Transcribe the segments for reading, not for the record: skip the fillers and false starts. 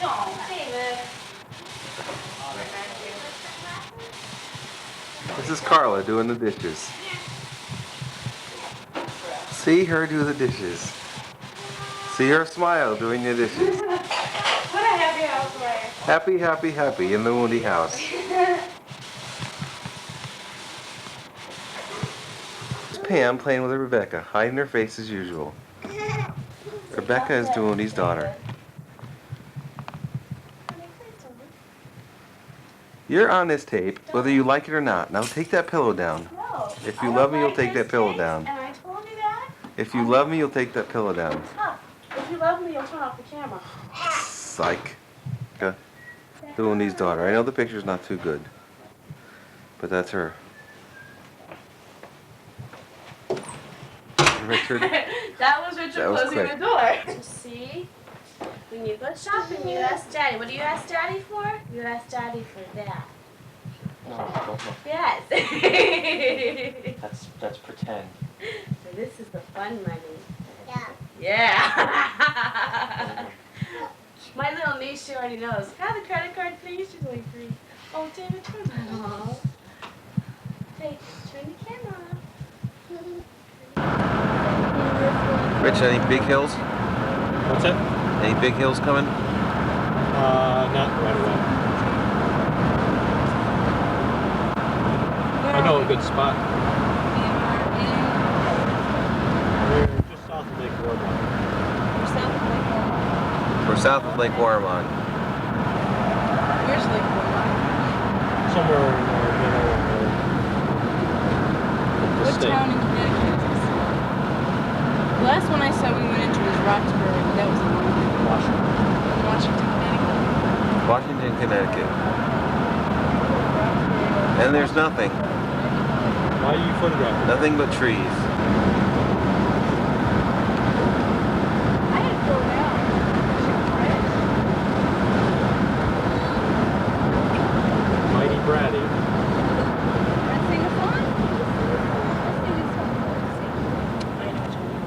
Oh, David. This is Carla doing the dishes. See her do the dishes. See her smile doing the dishes. What a happy housewife. Happy, happy, happy in the Woundy house. It's Pam playing with Rebecca, hiding her face as usual. Rebecca is Woundy's daughter. You're on this tape, whether you like it or not. Now take that pillow down. If you love me, you'll take that pillow down. And I told you that. If you love me, you'll take that pillow down. If you love me, you'll turn off the camera. Psych. The Woundy's daughter. I know the picture's not too good, but that's her. Richard. That was Richard closing quick. the door. See? When you go shopping, you ask Daddy. What do you ask Daddy for? You ask Daddy for that. No, don't look. Yes. That's pretend. So this is the fun money. Yeah. Yeah. My little niece, she already knows. Have the credit card, please. She's like, free. Oh, David, turn that off. Hey, turn the camera off. Rich, any big hills? What's that? Any big hills coming? Not right away. I know a good spot. We're just south of Lake Warburg. We're south of Lake Warburg. Where's Lake Warburg? Somewhere in the middle of the What state. town in Connecticut is this? The last one I saw we went into was Roxbury. That was in Washington. Washington, Connecticut. Washington, Connecticut. And there's nothing. Why are you photographing? Nothing but trees. I had to go down. Mighty Bratty. That sing a song? That sing a song. I know what you mean.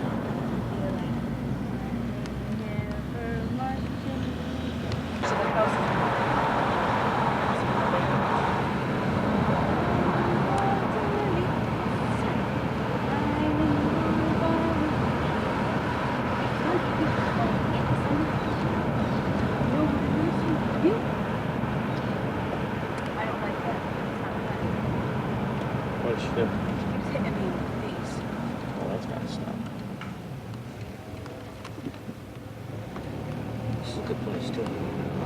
Never mind. So the house is I don't like that. It's not funny. What did she do? Keeps hitting me in the face. Oh, that's gotta stop. This is a good place too.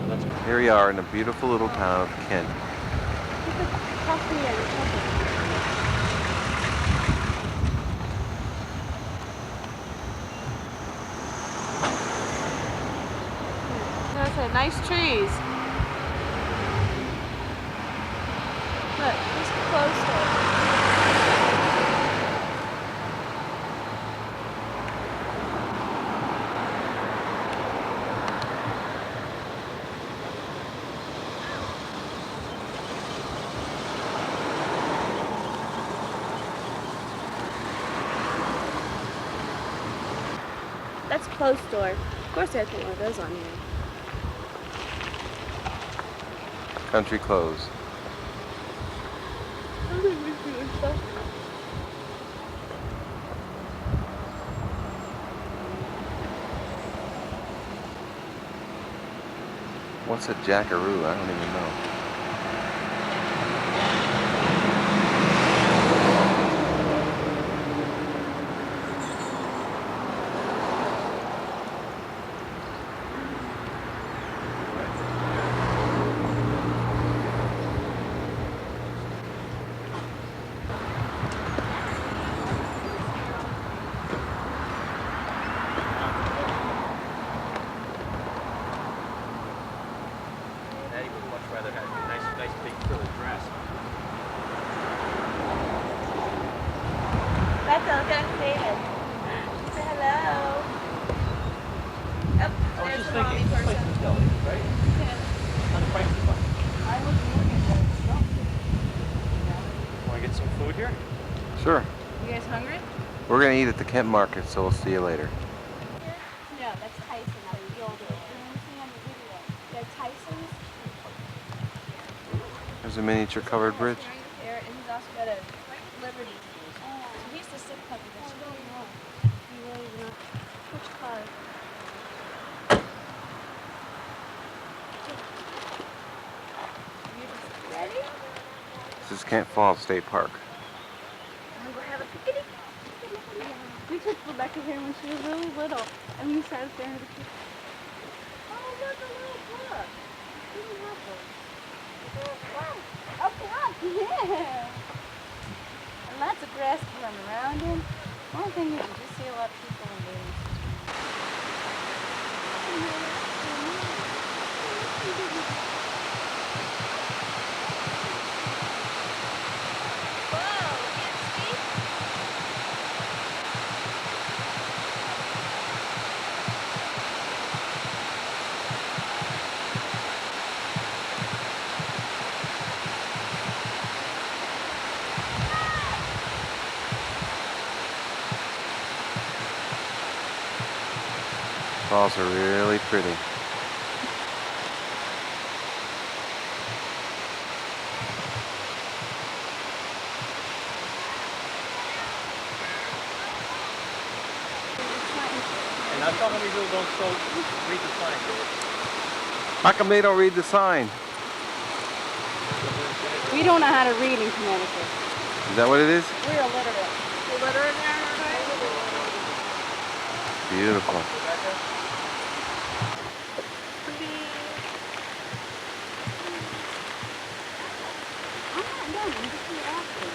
That's Here we are in the beautiful little town of Kent. Coffee and chocolate. That's it. Nice trees. Look, just closer. That's closed door. Of course, I put one of those on here. Country clothes. What's a jackaroo? I don't even know. Daddy would much rather have a nice big frilly dress. Becca, look at David. Say hello. Oh, I was there's just the mommy thinking, this place person. is deli, right? Not a pricey one. Want to get some food here? Sure. You guys hungry? We're gonna eat at the Kent Market, so we'll see you later. a miniature covered bridge. And he's also got a Liberty. So he's the sick puppy that you really want. You really want. Which car? You just ready? This is Kent Falls State Park. I'm gonna have a picnic. We took Rebecca here when she was really little, and we sat there and oh, look, a little brook. We didn't have one. A brook, yeah. And lots of grass to run around in. One thing is you just see a lot of people in bathing Falls are really pretty. And how come many people don't read the sign? How come they don't read the sign? We don't know how to read in Connecticut. Is that what it is? We're illiterate. Illiterate now, right? Beautiful. I'm not done. I'm just here asking.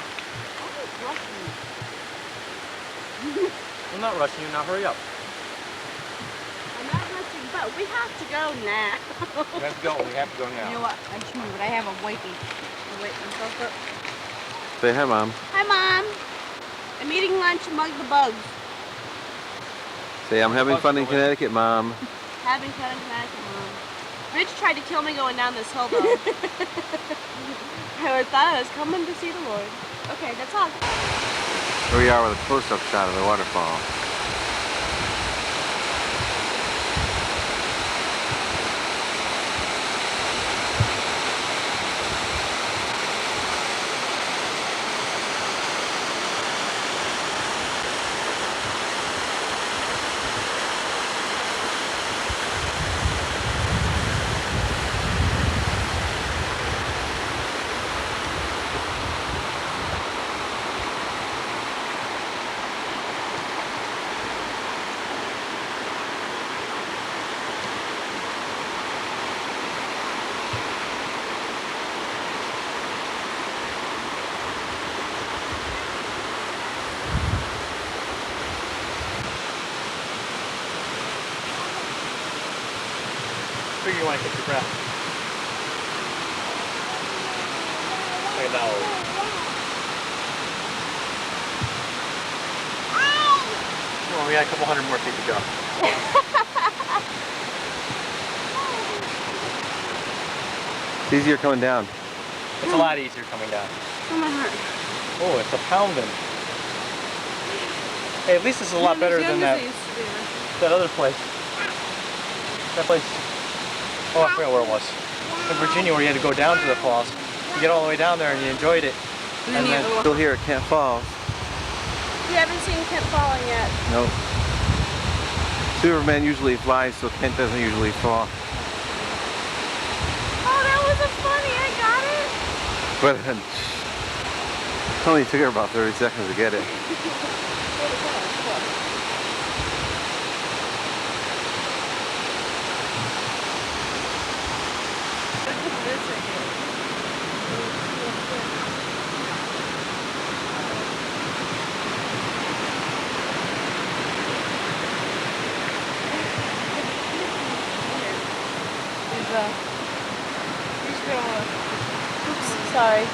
Always rushing me. I'm not rushing you, now hurry up. I'm not rushing, but we have to go now. Let's go, we have to go You now. know what? I just remembered I have a wifey. Wait, I'm Say hi, Mom. Hi, Mom. I'm eating lunch among the bugs. Say, I'm having fun in Connecticut, Mom. Having fun in Connecticut, Mom. Rich tried to kill me going down this hill, though. I thought I was coming to see the Lord. Okay, that's all. Here we are with a close-up shot of the waterfall. I figure you want to catch your breath. I know. Well, we got a couple hundred more feet to go. It's easier coming down. It's a lot easier coming down. Oh, my heart. Oh, it's a pounding. Hey, at least this is a lot better than that other place. That place. Oh, I forgot where it was. In Virginia, where you had to go down to the falls. You get all the way down there and you enjoyed it. And then Still here at Kent Falls. We haven't seen Kent falling yet. Nope. Superman usually flies, so Kent doesn't usually fall. Oh, that was funny. I got it. But it only took her about 30 seconds to get it. Oops, sorry.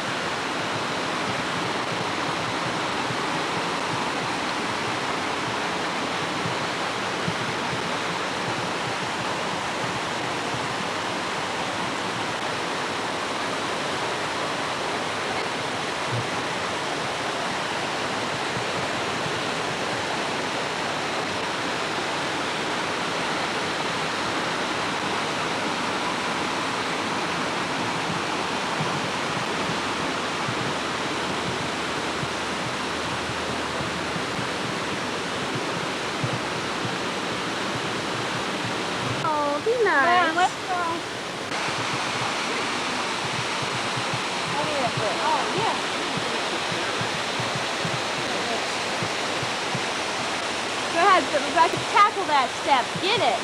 Dad, but I could tackle that step. Get it.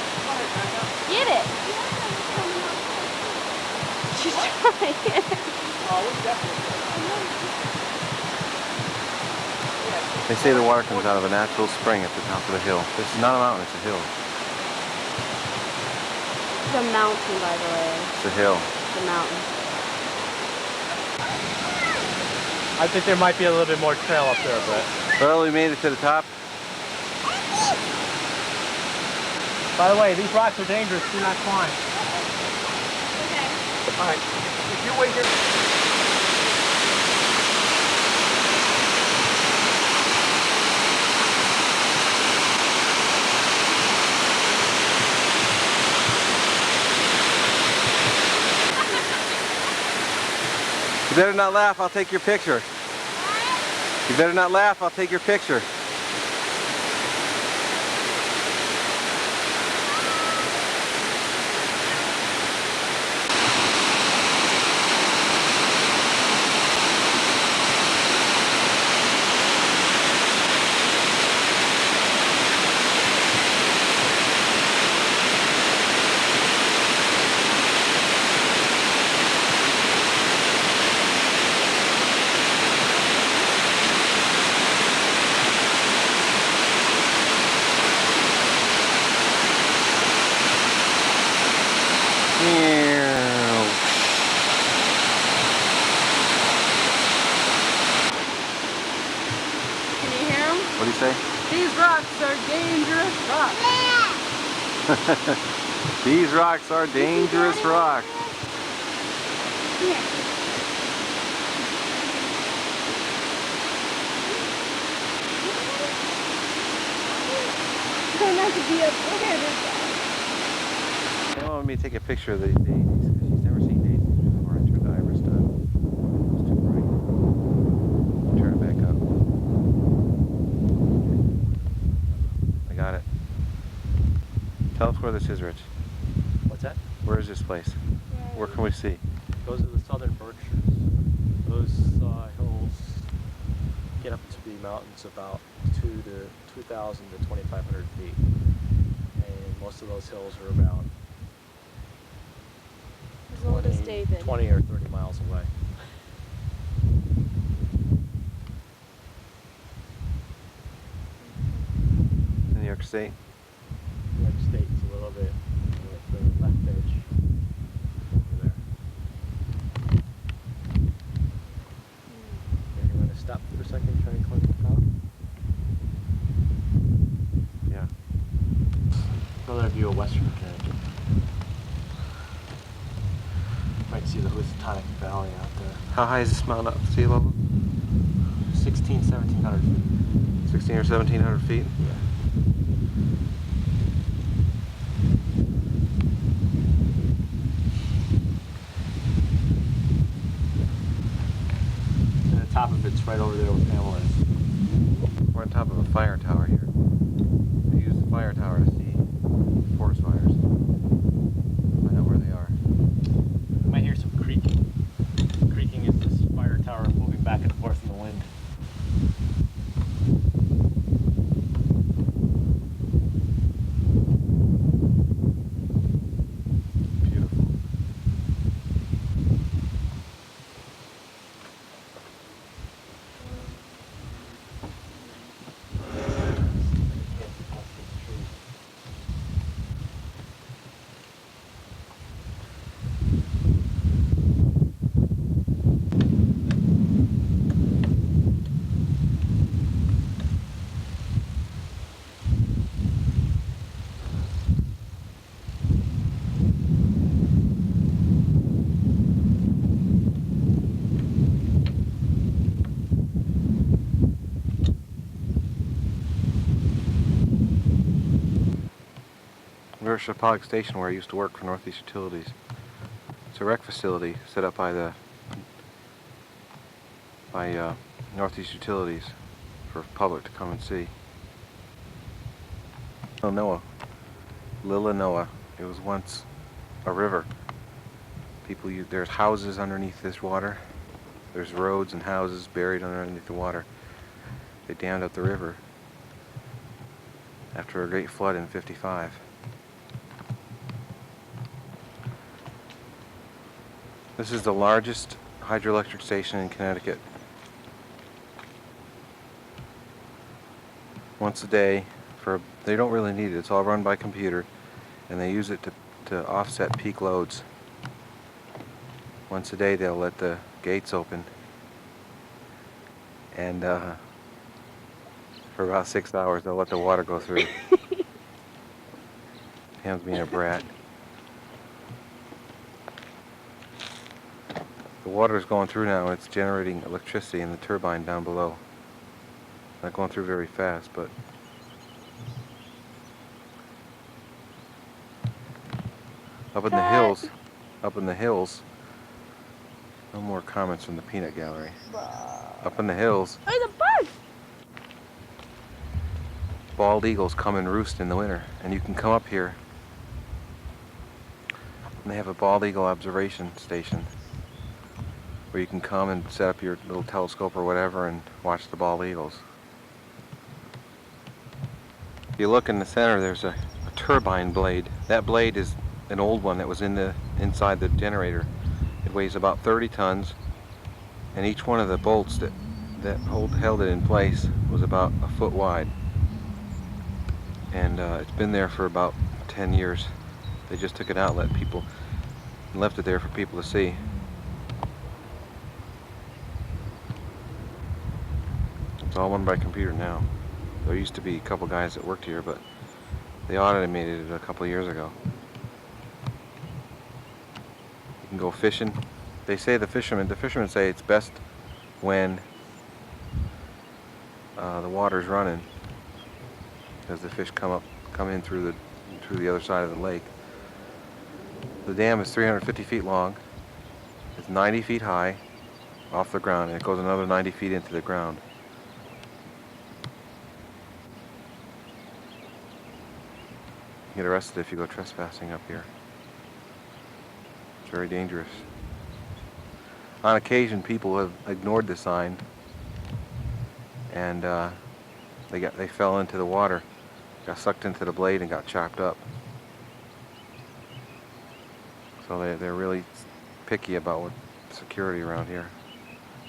Get it. She's trying. They say the water comes out of a natural spring at the top of the hill. This is not a mountain, it's a hill. It's a mountain, by the way. It's a hill. It's a mountain. I think there might be a little bit more trail up there, but... Well, we made it to the top. By the way, these rocks are dangerous. Do not climb. Okay. All right. If you wait here... You better not laugh, I'll take your picture. You better not laugh, I'll take your picture. Can you hear him? What do you say? These rocks are dangerous rocks. These rocks are dangerous rocks. Yeah. Don't have to be up there. They wanted me to take a picture of the daisies because she's never seen daisies before. I turned the iris down. It's too bright. Turn it back up. I got it. Tell us where this is, Rich. What's that? Where is this place? Where can we see? Those are the southern Berkshires. Those hills get up to the mountains about 2,000 to 2,500 feet. And most of those hills are about As old as David. 20 or 30 miles away. In New York State? New York State's a little bit like the left edge over there. And you want to stop for a second and try and climb the top? Yeah. Another view of western Connecticut. You might see the Housatonic Valley out there. How high is this mountain up to sea level? 1,700 feet. 16 or 1,700 feet? Yeah. And the top of it's right over there where Pamela is. We're on top of a fire tower here. They use the fire tower to see forest fires. Find out where they are. You might hear some creaking. Creaking is this fire tower moving back and forth in the wind. Beautiful. We're at Chappaug Station where I used to work for Northeast Utilities. It's a rec facility set up by Northeast Utilities for public to come and see. Lillanoa. It was once a river. There's houses underneath this water. There's roads and houses buried underneath the water. They dammed up the river. after a great flood in '55. This is the largest hydroelectric station in Connecticut. Once a day, they don't really need it. It's all run by computer, and they use it to offset peak loads. Once a day they'll let the gates open, and for about 6 hours they'll let the water go through. Pam's being a brat. The water is going through now, and it's generating electricity in the turbine down below. Not going through very fast, but up in the hills, no more comments from the peanut gallery. Up in the hills, There's a bug! bald eagles come and roost in the winter, and you can come up here, and they have a bald eagle observation station where you can come and set up your little telescope or whatever and watch the bald eagles. If you look in the center, there's a turbine blade. That blade is an old one that was inside the generator. It weighs about 30 tons, and each one of the bolts that held it in place was about a foot wide. And it's been there for about 10 years. They just took it out, and left it there for people to see. It's all run by computer now. There used to be a couple guys that worked here, but they automated it a couple of years ago. You can go fishing. They say the fishermen say it's best when the water's running, because the fish come in through the other side of the lake. The dam is 350 feet long. It's 90 feet high off the ground, and it goes another 90 feet into the ground. You get arrested if you go trespassing up here. It's very dangerous. On occasion, people have ignored the sign, and they fell into the water, got sucked into the blade, and got chopped up. So they're really picky about what security around here.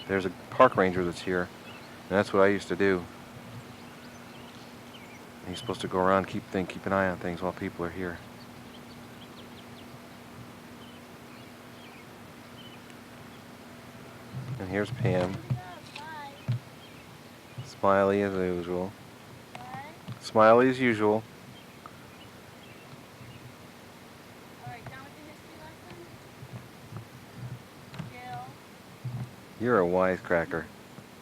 There's a park ranger that's here, and that's what I used to do. He's supposed to go around, keep an eye on things while people are here. And here's Pam. Smiley as usual. Smiley as usual. Alright, down with the history lesson. Jill. You're a wisecracker.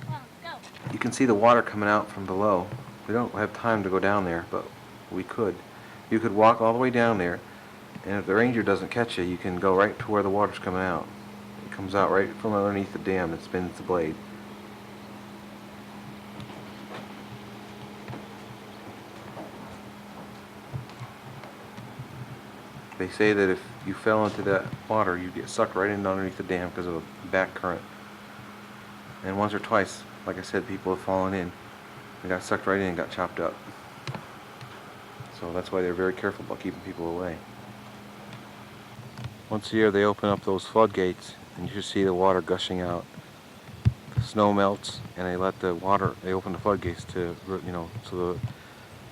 Come on, go. You can see the water coming out from below. We don't have time to go down there, but we could. You could walk all the way down there, and if the ranger doesn't catch you, you can go right to where the water's coming out. It comes out right from underneath the dam and spins the blade. They say that if you fell into that water, you'd get sucked right in underneath the dam because of a back current. And once or twice, like I said, people have fallen in. They got sucked right in and got chopped up. So that's why they're very careful about keeping people away. Once a year they open up those floodgates, and you see the water gushing out. The snow melts, and they open the floodgates to, so the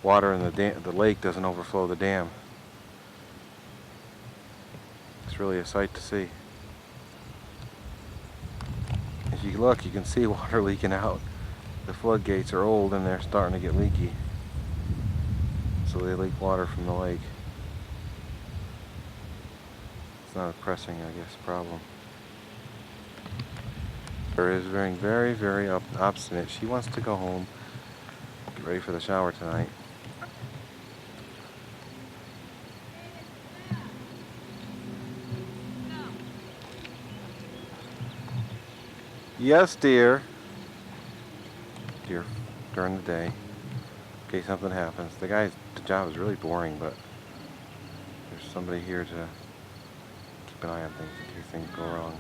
water in the lake doesn't overflow the dam. It's really a sight to see. If you look, you can see water leaking out. The floodgates are old and they're starting to get leaky, so they leak water from the lake. It's not a pressing, I guess, problem. Her is very, very, very obstinate. She wants to go home, get ready for the shower tonight. Yes, dear. Here during the day, in case something happens. The job is really boring, but there's somebody here to keep an eye on things in case things go wrong.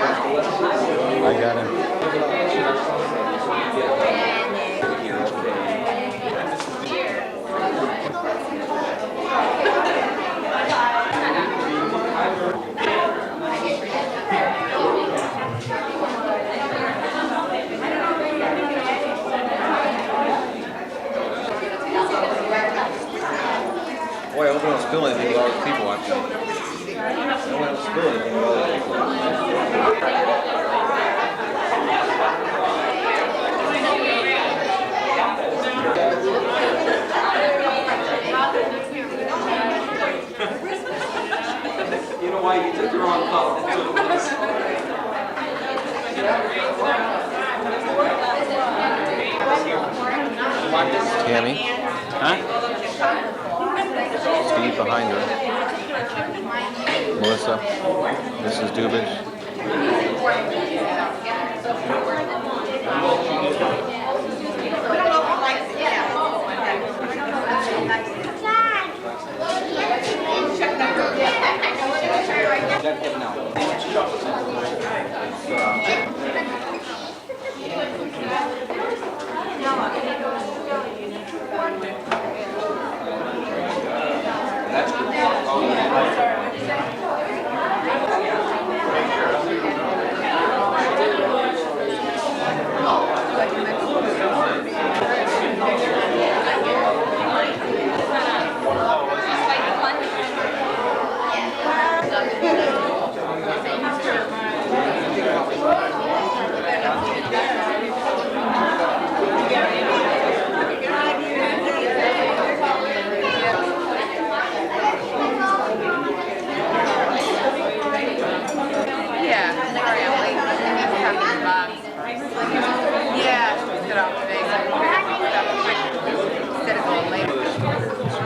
I got him. Boy, I hope I don't spill anything with all these people watching. I don't want to spill anything with all these people. You know why you took the wrong call? Tammy? Huh? Steve behind her. Melissa. Mrs. Dubich.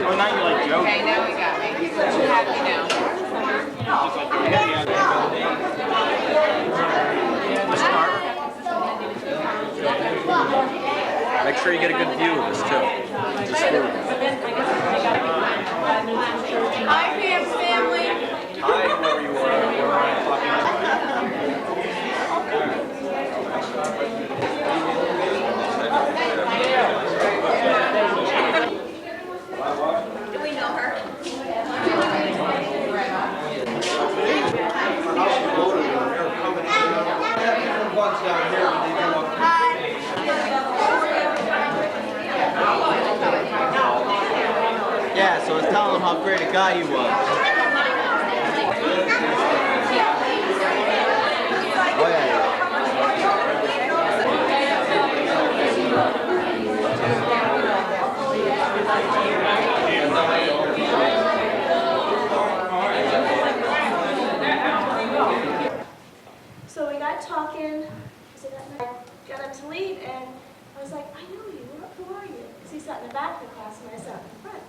Oh, now you're like joking. Okay, now we got me. I'm happy now. Make sure you get a good view of this too. Just food. Hi, Pam's family. Hi, whoever you are. Whoever I'm talking to. Do we know her? Yeah, so I was telling him how great a guy he was. Oh yeah. So we got talking, so I got up to leave, and I was like, I know you, who are you? Because he sat in the back of the class, and I sat in the front.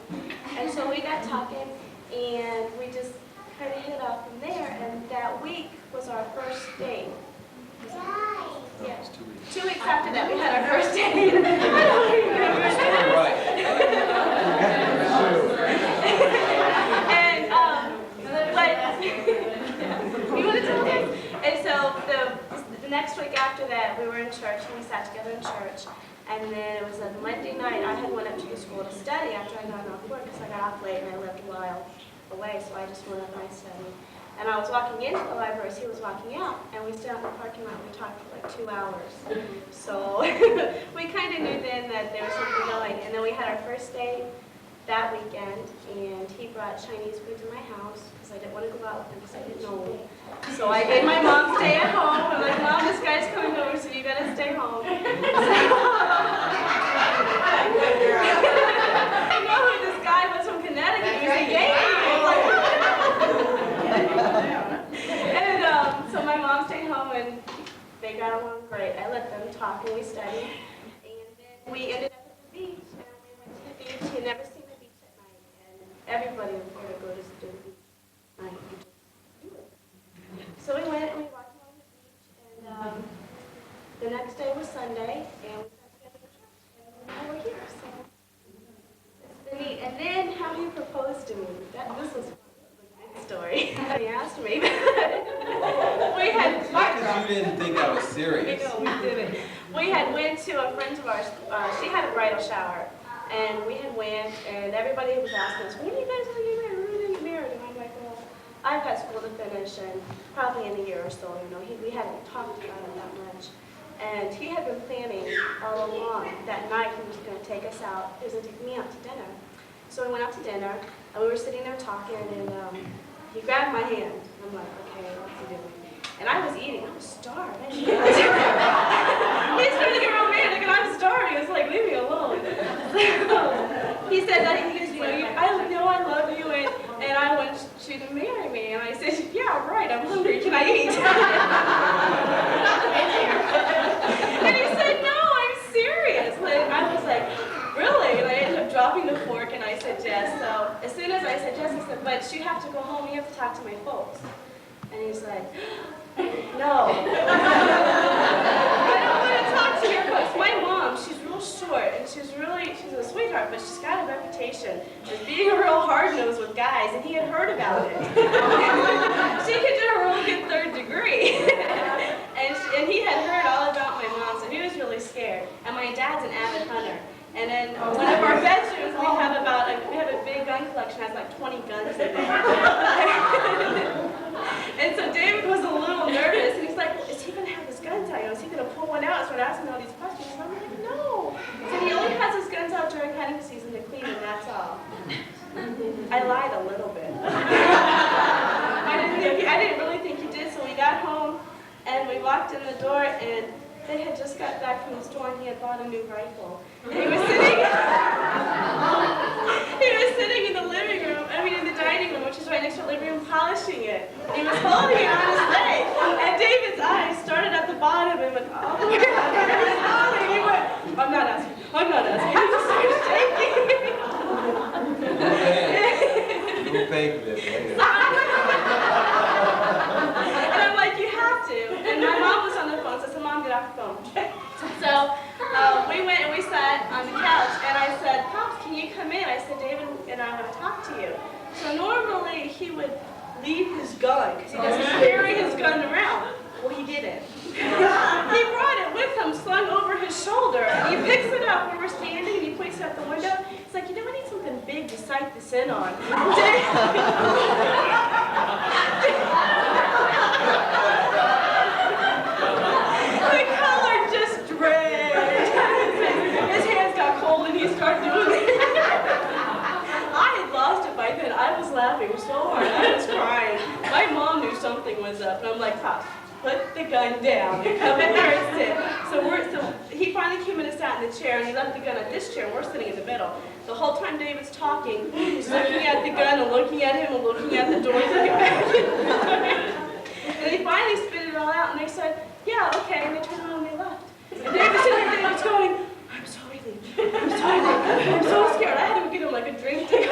And so we got talking, and we just kind of hit it off from there, and that week was our first date. Yeah. 2 weeks after that, we had our first date. And, you want to tell them? And so the next week after that, we were in church, and we sat together in church. And then it was a Monday night. I had went up to the school to study after I got off work, because I got off late and I lived a while away, so I just went up and I studied. And I was walking into the library as he was walking out, and we stayed out in the parking lot and we talked for like 2 hours. So we kind of knew then that there was something going. And then we had our first date that weekend, and he brought Chinese food to my house because I didn't want to go out with him because I didn't know him. So I made my mom stay at home. I'm like, Mom, this guy's coming over, so you gotta stay home. I know who this guy was from Connecticut. He was a gay And so my mom stayed home, and they got along great. I let them talk, and we studied. And then we ended up at the beach, and we went to the beach. He had never seen the beach at night, and everybody in Florida goes to the beach at night. You just do it. So we went and we walked along the beach, and the next day was Sunday, and we sat together in church, and now we're here. So it's been neat. And then how he proposed to me. This was a good story. He asked me. We had didn't think I was serious. No, we didn't. We had went to a friend of ours. She had a bridal shower, and we had went, and everybody was asking us, "When are you guys going to get married? When are you going to get married?" And I'm like, "Well, I've got school to finish, and probably in a year or so." You know, we hadn't talked about it that much, and he had been planning all along that night he was going to take us out. He was going to take me out to dinner. So we went out to dinner, and we were sitting there talking, and he grabbed my hand. I'm like, "Okay, what's he doing?" And I was eating. I was starved. I didn't know. He's trying to get romantic, and I'm starving. It's like, leave me alone. He said that he goes, I know I love you, and I want you to marry me. And I said, yeah, right. I'm hungry. Can I eat? And he said, no, I'm serious. And I was like, really? And I ended up dropping the fork, and I said yes. So as soon as I said yes, I said, but you have to go home. You have to talk to my folks. And he's like, no. I don't want to talk to your folks. My mom, she's real short, and she's a sweetheart, but she's got a reputation as being a real hard-nosed with guys, and he had heard about it. She could do a real good third degree. And he had heard all about my mom, so he was really scared. And my dad's an avid hunter. And in one of our bedrooms, we have a big gun collection, has like 20 guns in there. And so David was a little nervous, and he's like, is he going to have his guns out? Is he going to pull one out and start asking all these questions? And I'm like, no. So he only has his guns out during hunting season to clean them, that's all. I lied a little bit. I didn't really think he did, so we got home, and we walked in the door, and they had just got back from the store, and he had bought a new rifle. And he was sitting in the living room, in the dining room, which is right next to the living room, polishing it. He was holding it on his leg, and David's eyes started at the bottom and went, oh my God, he was holding. He went, I'm not asking. He just started shaking. You'll pay for this later. And I'm like, you have to. And my mom was on the phone, so I said, Mom, get off the phone. So we went and we sat on the couch, and I said, Pops, can you come in? I said, David and I want to talk to you. So normally he would leave his gun, because he doesn't carry his gun around. Well, he didn't. He brought it with him, slung over his shoulder, and he picks it up where we're standing, and he points out the window. He's like, I need something big to sight this in on. The color just dragged. His hands got cold, and he started doing it. I had lost it by then. I was laughing so hard. I was crying. My mom knew something was up, and I'm like, Pops, put the gun down and come in here and sit. So he finally came in and sat in the chair, and he left the gun at this chair, and we're sitting in the middle. The whole time David's talking, he's looking at the gun and looking at him and looking at the door, looking back. And they finally spit it all out, and they said, yeah, okay, and they turned around and they left. And David's sitting there, David's going, I'm sorry, I'm so scared. I had to get him like a drink to go.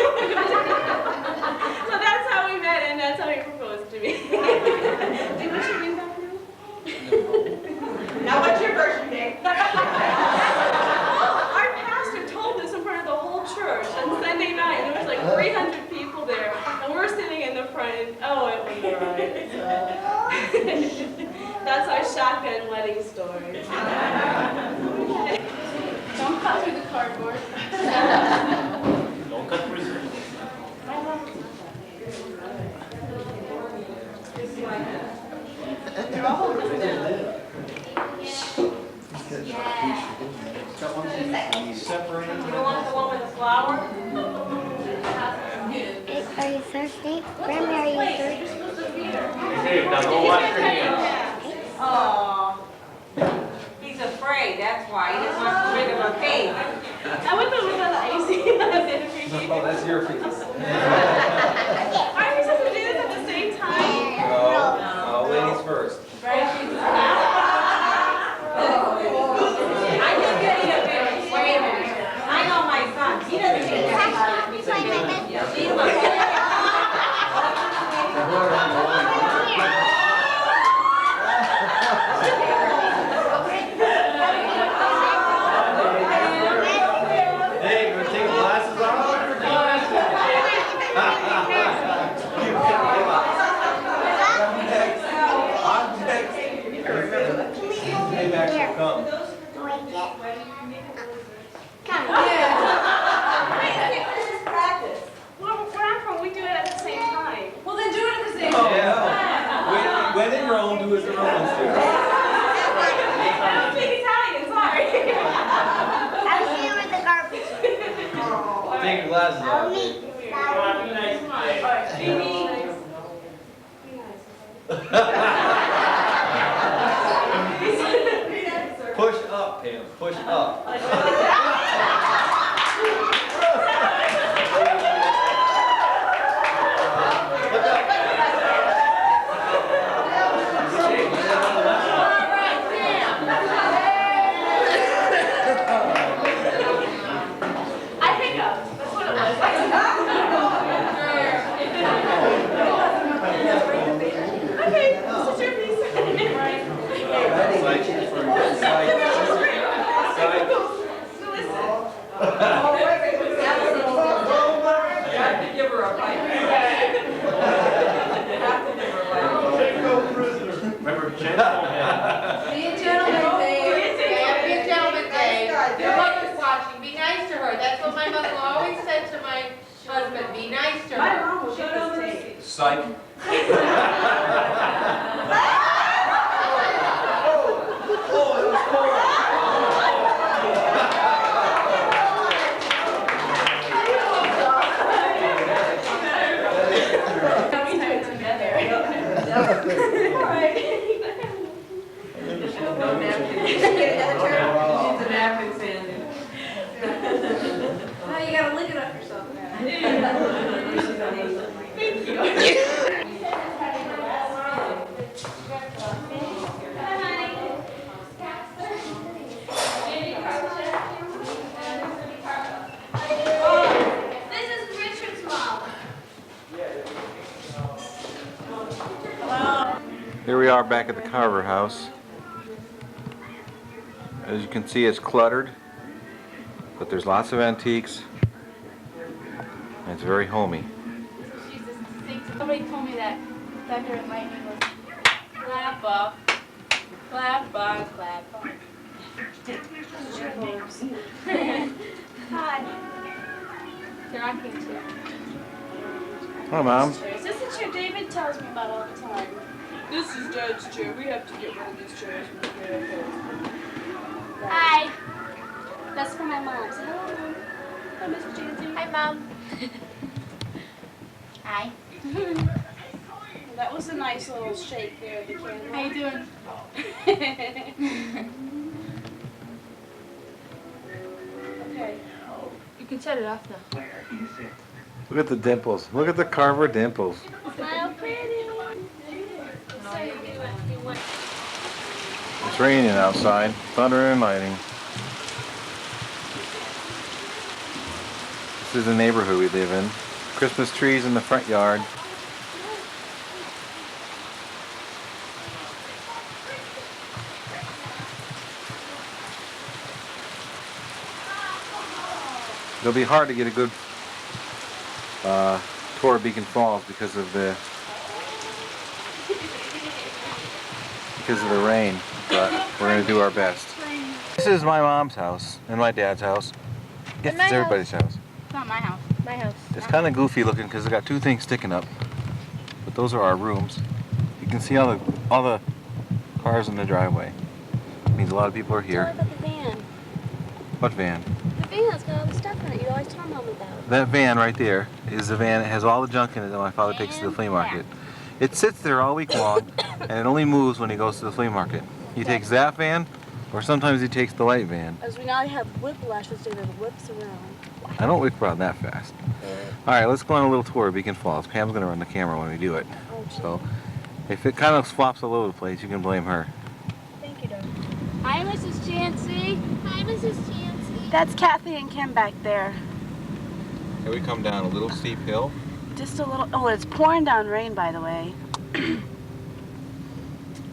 So that's how we met, and that's how he proposed to me. Do you want your ring back now? Now what's your version, Dave? Our pastor told this in front of the whole church on Sunday night, and there was like 300 people there, and we're sitting in the front, and oh, it was all right. So. That's our shotgun wedding story. Don't cut through the cardboard. Don't cut through. They're all Separated. You don't want the one with the flower? Are you thirsty? Grandma, are you thirsty? Hey, now go wash your hands. Oh, he's afraid, that's why. He doesn't want to bring him a cake. I went with the icing. Oh, that's your piece. Aren't we supposed to do this at the same time? No, ladies first. I just get it a bit. Wait a minute. I know my son. He doesn't need that. Leave him alone. Hey, you want to take the glasses off? I'm next. Come. Where I'm from, we do it at the same time. Well, then do it at the same Oh, time. yeah. When in Rome, do as the Romans do. I don't speak Italian, sorry. I'll see you in the garbage. Take your glasses I'll off. meet. Push up, Pam. Push up. I pick up. That's what it was. Okay, this is your piece. Right. Remember, Be a gentleman, Dave. Be a gentleman, Dave. Your mother's watching. Be nice to her. That's what my mother always said to my husband. Be nice to My her. mom will get this tape. Psych. We do it together. All right. No napkins. Needs a napkin, Sandy. Oh, you gotta lick it up yourself. Thank you. This is Richard's mom. Here we are back at the Carver house. As you can see, it's cluttered, but there's lots of antiques, and it's very homey. Somebody told me that thunder and lightning was clap up, clap on, clap on. Hi. They're rocking too. Hi, Mom. This is the chair David tells me about all the time. This is Dad's chair. We have to get rid of these chairs. Hi. That's for my mom. Say hello, Mom. Hi, Mrs. Jancy. Hi, Mom. Hi. That was a nice little shake there at the candle. How you doing? Okay. You can shut it off now. Look at the dimples. Look at the Carver dimples. Smile pretty. It's raining outside. Thunder and lightning. This is the neighborhood we live in. Christmas trees in the front yard. It'll be hard to get a good tour of Beacon Falls because of the rain, but we're going to do our best. This is my mom's house and my dad's house. Yes, it's everybody's house. It's not my house. My house. It's kind of goofy looking because it's got two things sticking up, but those are our rooms. You can see all the cars in the driveway. It means a lot of people are Tell her here. about the van. What van? The van has got all the stuff in it. You always tell Mom about. That van right there is the van that has all the junk in it that my father takes to the flea market. It sits there all week long, and it only moves when he goes to the flea market. He takes that van, or sometimes he takes the light van. As we now have whiplash, so that it whips around. I don't whip around that fast. All right, let's go on a little tour of Beacon Falls. Pam's going to run the camera when we do it. So if it kind of flops all over the place, you can blame her. Thank you, Doug. Hi, Mrs. Chancy. Hi, Mrs. Chancy. That's Kathy and Kim back there. Here we come down a little steep hill. Just a little. Oh, it's pouring down rain, by the way.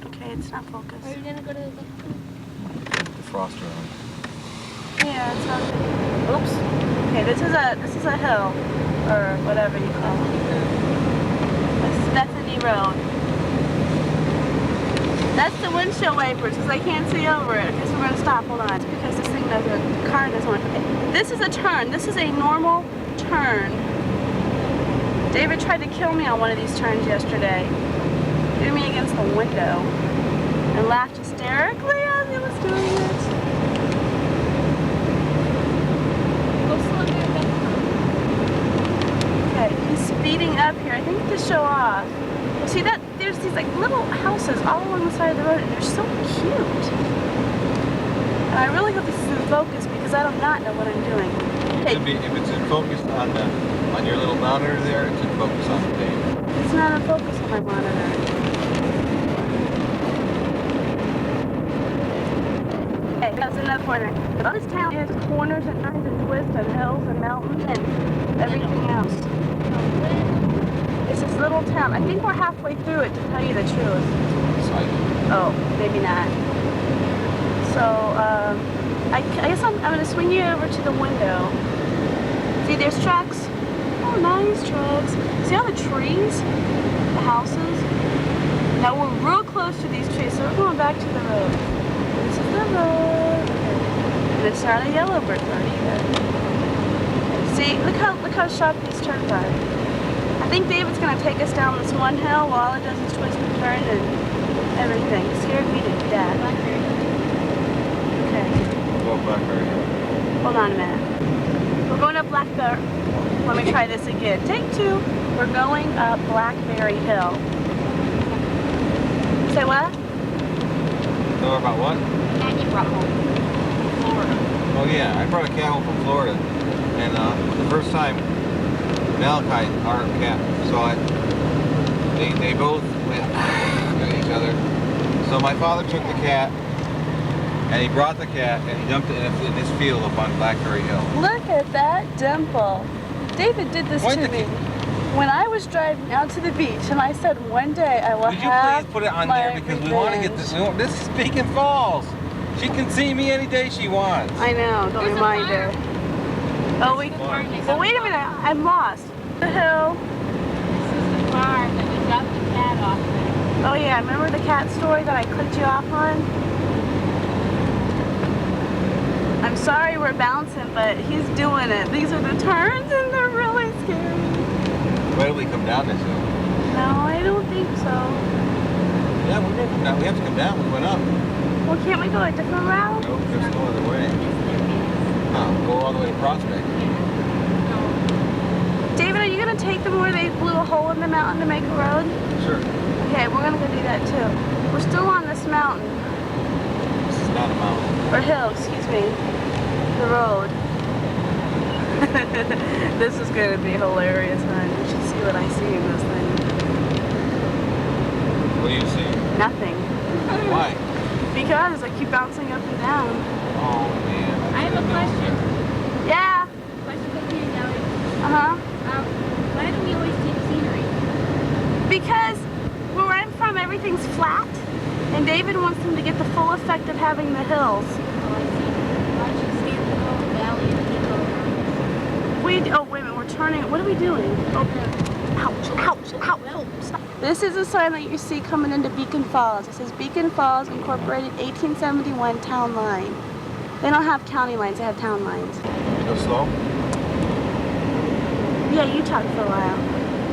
Okay, it's not focused. Are you gonna go to the? The frost around. Yeah, it's not. Oops. Okay, this is a hill, or whatever you call it. This is Bethany Road. That's the windshield wipers because I can't see over it. Okay, so we're going to stop. Hold on. It's because this thing doesn't, the car doesn't want to. This is a turn. This is a normal turn. David tried to kill me on one of these turns yesterday. Threw me against the window and laughed hysterically as he was doing it. Go slow down. Okay, he's speeding up here. I think to show off. See that? There's these like little houses all along the side of the road, and they're so cute. And I really hope this is in focus because I do not know what I'm doing. Hey. If it's in focus on your little monitor there, it's in focus on the page. It's not in focus on my monitor. Okay, that's another corner. But this town has corners and turns and twists and hills and mountains and everything else. It's this little town. I think we're halfway through it, to tell you the truth. Oh, maybe not. So, I guess I'm going to swing you over to the window. See, there's trucks. Oh, nice trucks. See all the trees? The houses? Now we're real close to these trees, so we're going back to the road. This is the road. And it's not a yellow brick road either. See, look how sharp these turns are. I think David's going to take us down this one hill while all it does is twist and turn and everything. It scared me to death. Okay. Go up Blackberry Hill. Hold on a minute. We're going up Blackberry. Let me try this again. Take two. We're going up Blackberry Hill. Say what? Know about what? Cat you brought home. Florida. Oh yeah, I brought a cat home from Florida, and the first time Malachi, our cat, saw it, they both went at each other. So my father took the cat, and he brought the cat, and he dumped it in this field up on Blackberry Hill. Look at that dimple. David did this to me when I was driving out to the beach, and I said one day I will have. Would you please put it on my there because we want to get this. revenge. This is Beacon Falls. She can see me any day she wants. I know. Don't There's a remind fire. her. Oh, wait. Well, wait a minute. I'm lost. The hill. This is the farm that we dropped the cat off at. Oh yeah, remember the cat story that I clicked you off on? I'm sorry we're bouncing, but he's doing it. These are the turns and they're really scary. Why don't we come down this hill? No, I don't think so. Yeah, we're going to come down. We have to come down. We went up. Well, can't we go a different route? Nope, there's no other way. Go all the way to Prospect. David, are you going to take them where they blew a hole in the mountain to make a road? Sure. Okay, we're going to go do that too. We're still on this mountain. This is not a mountain. Or hill, excuse me. The road. This is going to be hilarious, hon. You should see what I see in this thing. What do you see? Nothing. Why? Because I keep bouncing up and down. Oh man. I have a question. Yeah. Question for you, Nelly. Uh-huh. Why do we always take scenery? Because where I'm from, everything's flat. And David wants them to get the full effect of having the hills. Oh, I see. Why don't you stand in the middle of the valley and keep going around? Oh, wait a minute, we're turning. What are we doing? Oh, ouch, ouch, ouch. Oh, stop. This is a sign that you see coming into Beacon Falls. It says Beacon Falls Incorporated 1871 Town Line. They don't have county lines, they have town lines. You go slow? Yeah, you talk for a while.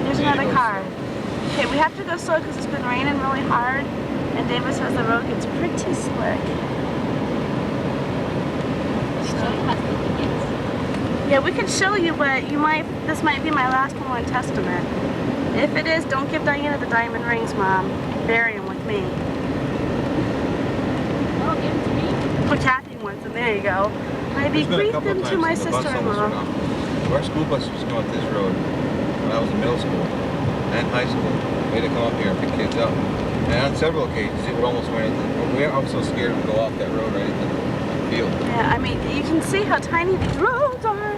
There's Yeah, another go car. Okay, we have to go slow because it's been raining really hard. And David says the road gets pretty slick. Yeah, we could show you, but this might be my last one on Testament. If it is, don't give Diana the diamond rings, Mom. Bury them with me. Oh, give them to me. Put Kathy wants them, there you go. I bequeath them to my sister-in-law. Our school bus used to go up this road when I was in middle school and high school. We had to come up here and pick kids up. And on several occasions, it would almost went into, I was so scared to go off that road right into the field. Yeah, I mean, you can see how tiny these roads are.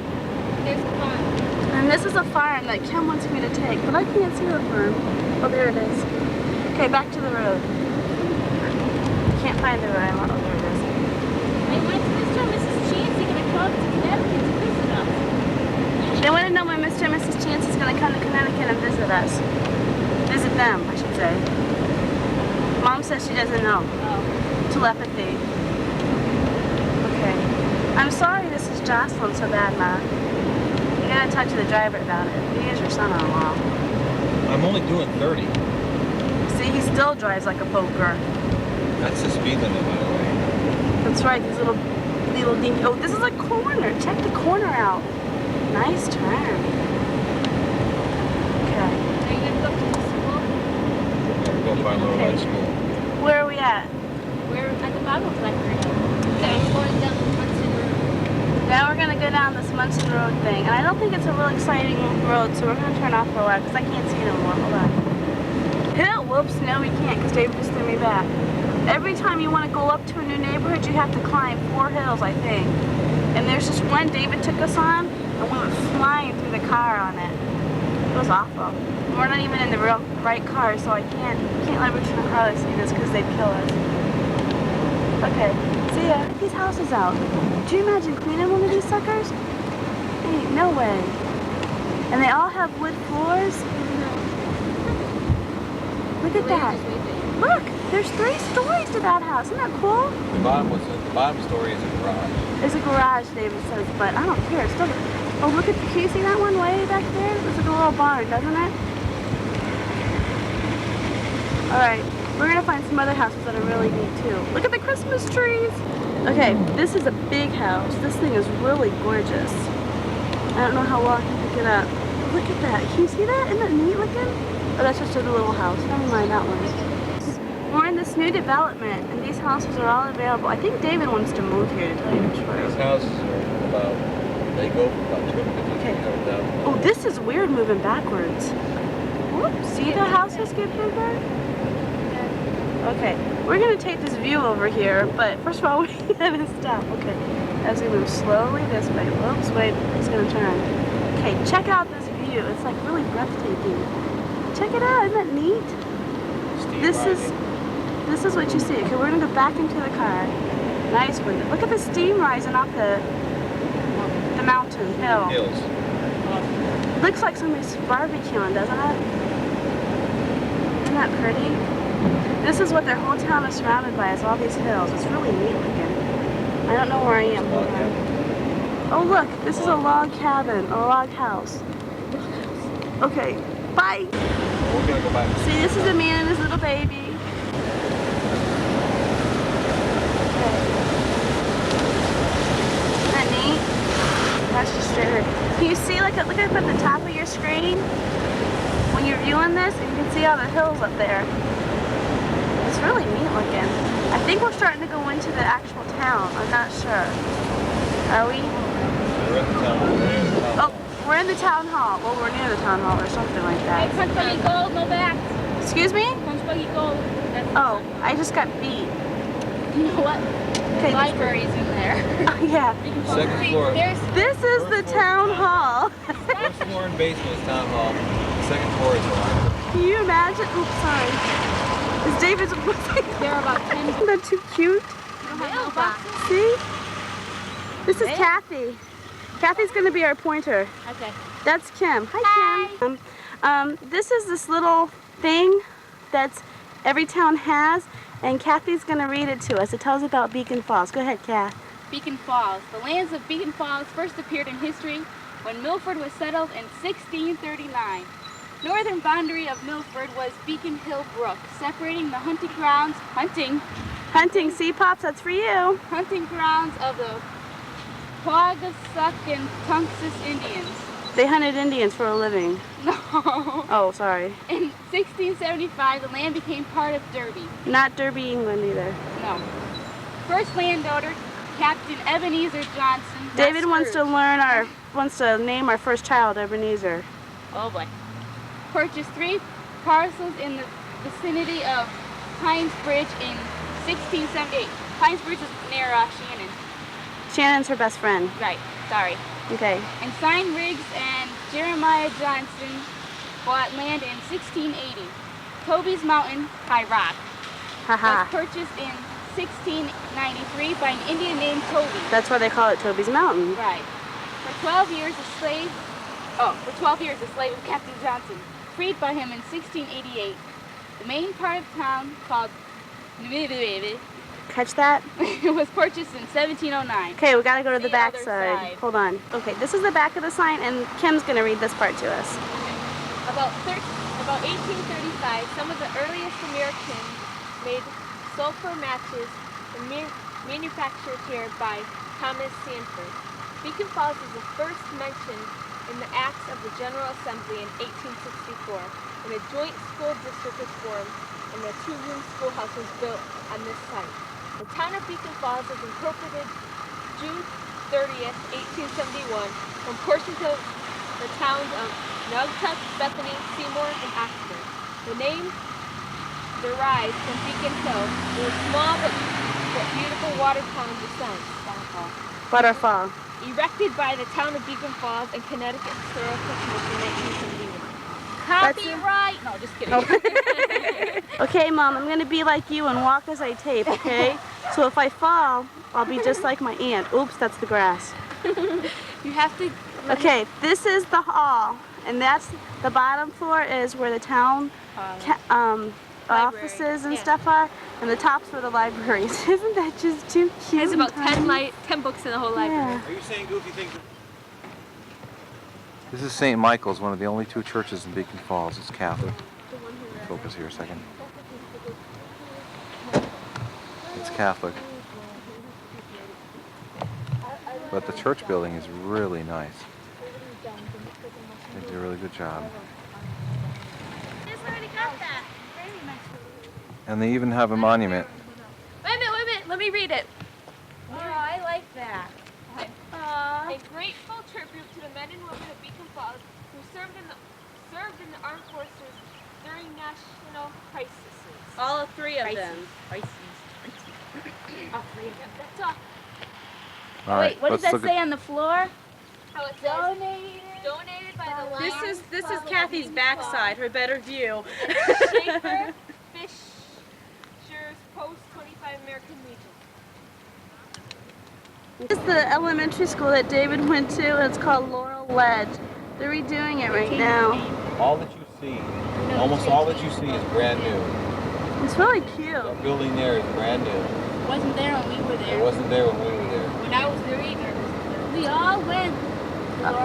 There's a farm. And this is a farm that Kim wants me to take, but I can't see the farm. Oh, there it is. Okay, back to the road. Can't find the road. I don't know. There it is. Hey, when's Mr. and Mrs. Chansey going to come to Connecticut to visit us? They want to know when Mr. and Mrs. Chance is going to come to Connecticut and visit us. Visit them, I should say. Mom said but she doesn't know. Oh. Telepathy. Okay. I'm sorry this is Jocelyn so bad, Ma. You gotta talk to the driver about it. He is your son-in-law. I'm only doing 30. See, he still drives like a poker. That's the speed limit, by the way. That's right, these little dinky. Oh, this is a corner. Check the corner out. Nice turn. Okay. Are you gonna go to the school? Gotta go find Little Red School. Where are we at? We're at the Bible collector. Okay. We're going down the Munson Road. Now we're gonna go down this Munson Road thing, and I don't think it's a real exciting road, so we're gonna turn off for a while because I can't see no more. Hold on. Hill. Whoops. No, we can't because David just threw me back. Every time you want to go up to a new neighborhood, you have to climb 4 hills, I think. And there's just one David took us on, and we went flying through the car on it. It was awful. We're not even in the right car, so I can't let Richard and Carly see this because they'd kill us. Okay, see ya. Check these houses out. Do you imagine cleaning one of these suckers? Ain't no way. And they all have wood floors. Look at that. Look, there's 3 stories to that house. Isn't that cool? The bottom story is a garage. There's a garage, David says, but I don't care. It's still. Oh, look at. Can you see that one way back there? It's like a little barn, doesn't it? All right, we're gonna find some other houses that are really neat too. Look at the Christmas trees. Okay, this is a big house. This thing is really gorgeous. I don't know how well I can pick it up. Look at that. Can you see that? Isn't that neat looking? Oh, that's just a little house. Never mind that one. We're in this new development, and these houses are all available. I think David wants to move here, to tell you the These truth. houses are about, they go for about 250 Okay. down. Oh, this is weird moving backwards. Whoop, see the houses get bigger? Okay, we're gonna take this view over here, but first of all, we gotta stop. Okay, as we move slowly this way. Whoops, wait, it's gonna turn. Okay, check out this view. It's like really breathtaking. Check it out, isn't that neat? This is what you see. Okay, we're gonna go back into the car. Nice window. Look at the steam rising off the mountain hill. Hills. Looks like somebody's barbecuing, doesn't it? Isn't that pretty? This is what their whole town is surrounded by, is all these hills. It's really neat looking. I don't know where I am. Hold on. Oh look, this is a log cabin, a log house. Okay, bye. We're gonna go back. See, this is a man and his little baby. Isn't that neat? That's just straight ahead. Can you see, look up at the top of your screen when you're viewing this, and you can see all the hills up there. It's really neat looking. I think we're starting to go into the actual town. I'm not sure. Are we? We're in the town. Oh, we're in the town hall. Well, we're near the town hall or something like Hey, that. punch buggy gold, no back. Excuse me? Punch buggy gold. That's Oh, I just got beat. You know what? Okay. Library's in there. Oh, yeah. Second floor. There's This is the town hall. First floor and basement is town hall. Second floor is the library. Can you imagine? Oops, sorry. Is David's there are about 10. Isn't that too cute? Mailboxes. See? This is Kathy. Kathy's gonna be our pointer. Okay. That's Kim. Hi, Kim. This is this little thing that's every town has, and Kathy's gonna read it to us. It tells about Beacon Falls. Go ahead, Kath. Beacon Falls. The lands of Beacon Falls first appeared in history when Milford was settled in 1639. Northern boundary of Milford was Beacon Hill Brook, separating the hunting grounds See, Pops, that's for you. hunting grounds of the Quaggassuck and Tunxus Indians. They hunted Indians for a living. No. Oh, sorry. In 1675, the land became part of Derby. Not Derby, England either. No. First landowner, Captain Ebenezer Johnson. David wants to name our first child Ebenezer. Oh boy. Purchased 3 parcels in the vicinity of Pines Bridge in 1678. Pines Bridge is near Shannon. Shannon's her best friend. Right, sorry. Okay. And Sign Riggs and Jeremiah Johnson bought land in 1680. Toby's Mountain, High Rock, was purchased in 1693 by an Indian named Toby. That's why they call it Toby's Mountain. Right. For 12 years a slave of Captain Johnson, freed by him in 1688. The main part of town, called Catch that? It was purchased in 1709. Okay, we gotta go to the back other side. side. Hold on. Okay, this is the back of the sign, and Kim's gonna read this part to us. About 1835, some of the earliest Americans made sulfur matches manufactured here by Thomas Sanford. Beacon Falls is the first mentioned in the Acts of the General Assembly in 1864, when a joint school district was formed and a two-room schoolhouse was built on this site. The town of Beacon Falls was incorporated June 30th, 1871, from portions of the towns of Naugatuck, Bethany, Seymour, and Oxford. The name derives from Beacon Hill, where a small but beautiful water pond descends. Waterfall. Erected by the town of Beacon Falls and Connecticut Historical Commission in 1971. Copyright! No, just kidding. Okay, Mom, I'm gonna be like you and walk as I tape, okay? So if I fall, I'll be just like my aunt. Oops, that's the grass. You have to... Okay, this is the hall, and that's the bottom floor is where the town offices and stuff are, and the top's where the libraries. Isn't that just too cute? There's about 10 books in the whole library. Yeah. Are you saying goofy things? This is St. Michael's, one of the only two churches in Beacon Falls. It's Catholic. Focus here a second. It's Catholic. But the church building is really nice. They did a really good job. And they even have a monument. Wait a minute, let me read it. Oh, I like that. A grateful tribute to the men and women of Beacon Falls who served in the armed forces during national crises. All three of them. All three of them. That's all. All right, Wait, what does let's that look say on the floor? How it says, donated by the Lions This Club is of Kathy's Beacon backside, her better view. Falls, Schaefer Fishers Post 25 American Legion. This is the elementary school that David went to, and it's called Laurel Ledge. They're redoing it right now. All that you see, almost all that you see is brand new. It's really cute. That building there is brand new. Wasn't there when we were It there. wasn't there when we were there. When I was there either. We all went.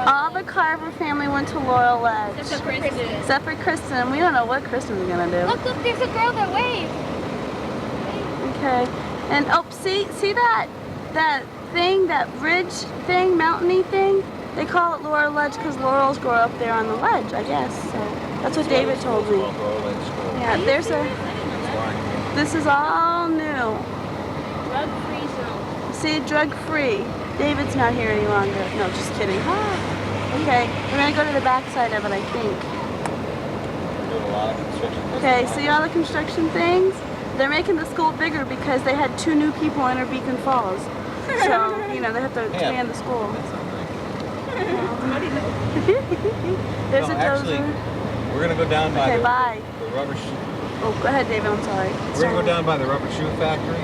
All the Carver family went to Laurel Ledge. Except for Kristen. Except for Kristen. We don't know what Kristen's gonna do. Look, there's a girl that waved. Okay. And oh, see that thing, that ridge thing, mountainy thing? They call it Laurel Ledge because laurels grow up there on the ledge, I guess. So that's what David told me. Yeah, there's this is all new. Drug-free zone. See, drug-free. David's not here any longer. No, just kidding. Okay, we're gonna go to the back side of it, I think. Doing a lot of construction. Okay, see all the construction things? They're making the school bigger because they had 2 new people enter Beacon Falls. So, you know, they have to expand the school. That's not There's no, a actually, dozer. we're gonna go down by Okay, bye. the rubber shoe. Oh, go ahead, David, I'm sorry. We're gonna go down by the rubber shoe factory,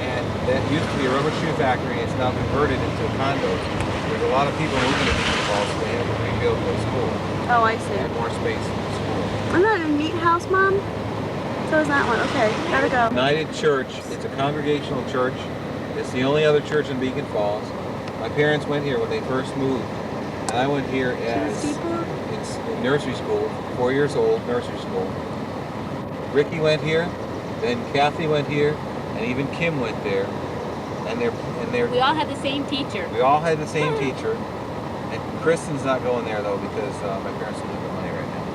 and that used to be a rubber shoe factory. It's now converted into condos. There's a lot of people moving to Beacon Falls, so they have to rebuild the school. Oh, I They see. have more space in the school. Isn't that a neat house, Mom? So is that one. Okay, gotta go. United Church. It's a congregational church. It's the only other church in Beacon Falls. My parents went here when they first moved, and I went here as it's nursery school, 4 years old, nursery school. Ricky went here, then Kathy went here, and even Kim went there. And they're We all had the same teacher. we all had the same teacher. And Kristen's not going there though because my parents don't have the money right now.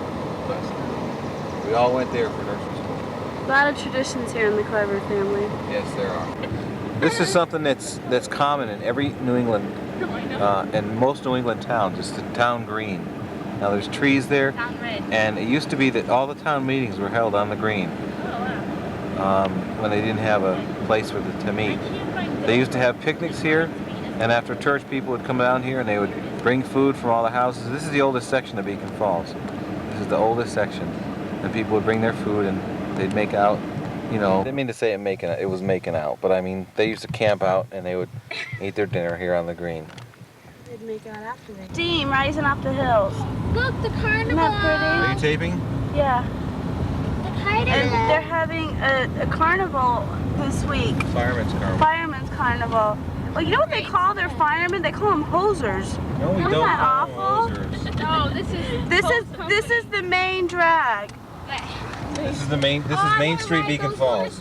But we all went there for nursery school. A lot of traditions here in the Carver family. Yes, there are. This is something that's common in every New England, and most New England towns. It's the town green. Now there's trees there, Town red. and it used to be that all the town meetings were held on the green when they didn't have a place to meet. They used to have picnics here, and after church, people would come down here and they would bring food from all the houses. This is the oldest section of Beacon Falls. This is the oldest section, and people would bring their food and they'd make out. You know, I didn't mean to say it was making out, but I mean they used to camp out and they would eat their dinner here on the green. They'd make out after they. Steam rising off the hills. Look, the carnival. Isn't that pretty? Are you taping? Yeah. The and they're having a carnival this week. Fireman's Carnival. Fireman's Carnival. Well, you know what they call their firemen? They call them hosers. No, we Isn't don't that call them awful? hosers. No, This is the main drag. This is Main Street, Beacon Falls.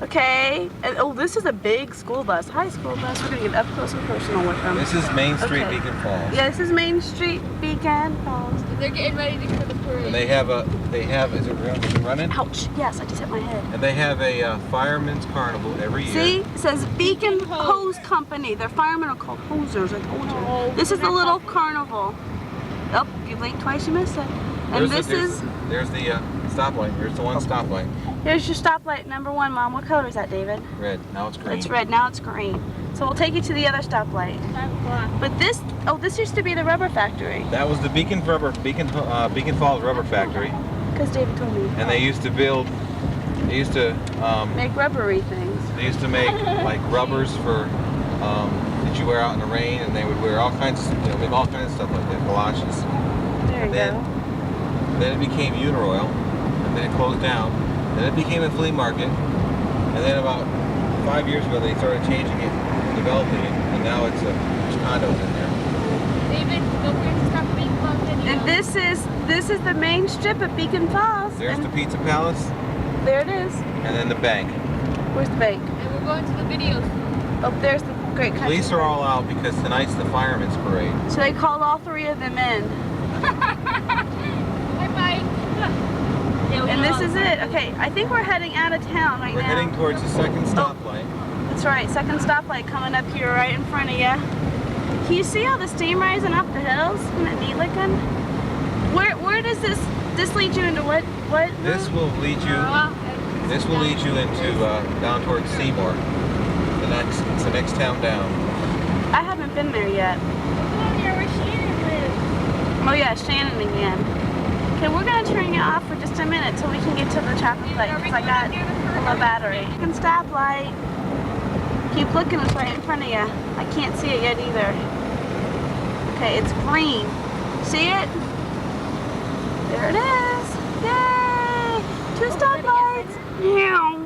Okay. And, oh, this is a big school bus. Hi, school bus. We're gonna get up close and personal with them. This is Main Street, Okay. Beacon Falls. Yeah, this is Main Street, Beacon Falls. They're getting ready to go to the parade. And they have, is it running? Ouch! Yes, I just hit my head. And they have a Fireman's Carnival every year. See, it says Beacon Hose Company. Their firemen are called hosers. I told you. This is the little carnival. Oh, you blinked twice, you missed it. And there's the stoplight. There's the one stoplight. Here's your stoplight number 1, Mom. What color is that, David? Red. Now it's green. It's red. Now it's green. So we'll take you to the other stoplight. But this used to be the rubber factory. That was the Beacon Falls Rubber Factory. Because David told me. And they used to make rubbery things. They used to make like rubbers for that you wear out in the rain, and they would wear all kinds of, make all kinds of stuff like that, galoshes. There you go. Then it became Uniroyal, and then it closed down. Then it became a flea market, and then about 5 years ago they started changing it, developing it, and now there's condos in there. David, don't forget to stop being plugged in. And this is the main strip of Beacon Falls. There's the Pizza Palace. There it is. And then the bank. Where's the bank? And we're going to the videos. Oh, there's the Great Country. Police are all out because tonight's the Fireman's Parade. So they called all 3 of them in. Bye-bye. And this is it. Okay, I think we're heading out of town right We're now. heading towards the second stoplight. That's right, second stoplight coming up here right in front of you. Can you see all the steam rising off the hills? Isn't that neat looking? Where does this lead you into what? This will lead you into down towards Seymour. It's the next town down. I haven't been there yet. Oh, yeah, where Shannon lives. Oh yeah, Shannon again. Okay, we're gonna turn you off for just a minute till we can get to the traffic light because I got a low battery. Second stoplight. Keep looking, it's right in front of you. I can't see it yet either. Okay, it's green. See it? There it is. Yay! 2 stoplights. Meow.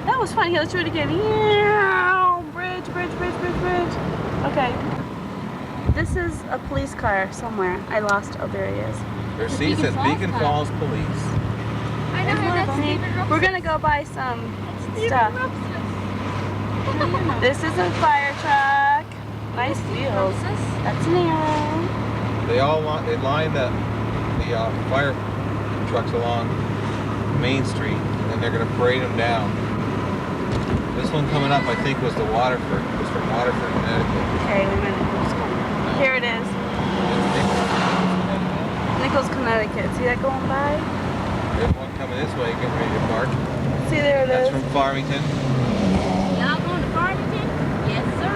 That was funny. Let's do it again. Meow. Bridge. Okay. This is a police car somewhere. I lost. Oh, there he is. Their seat says Beacon Falls Police. I know, that's David. We're gonna go buy some stuff. This is a fire truck. Nice wheels. That's an arrow. They line the fire trucks along Main Street, and then they're going to parade them down. This one coming up, I think, was from Waterford, Connecticut. Okay, wait a minute. Here it is. Nichols, Connecticut. See that going by? There's one coming this way, getting ready to park. See, there it That's is. from Farmington. Y'all going to Farmington? Yes, sir.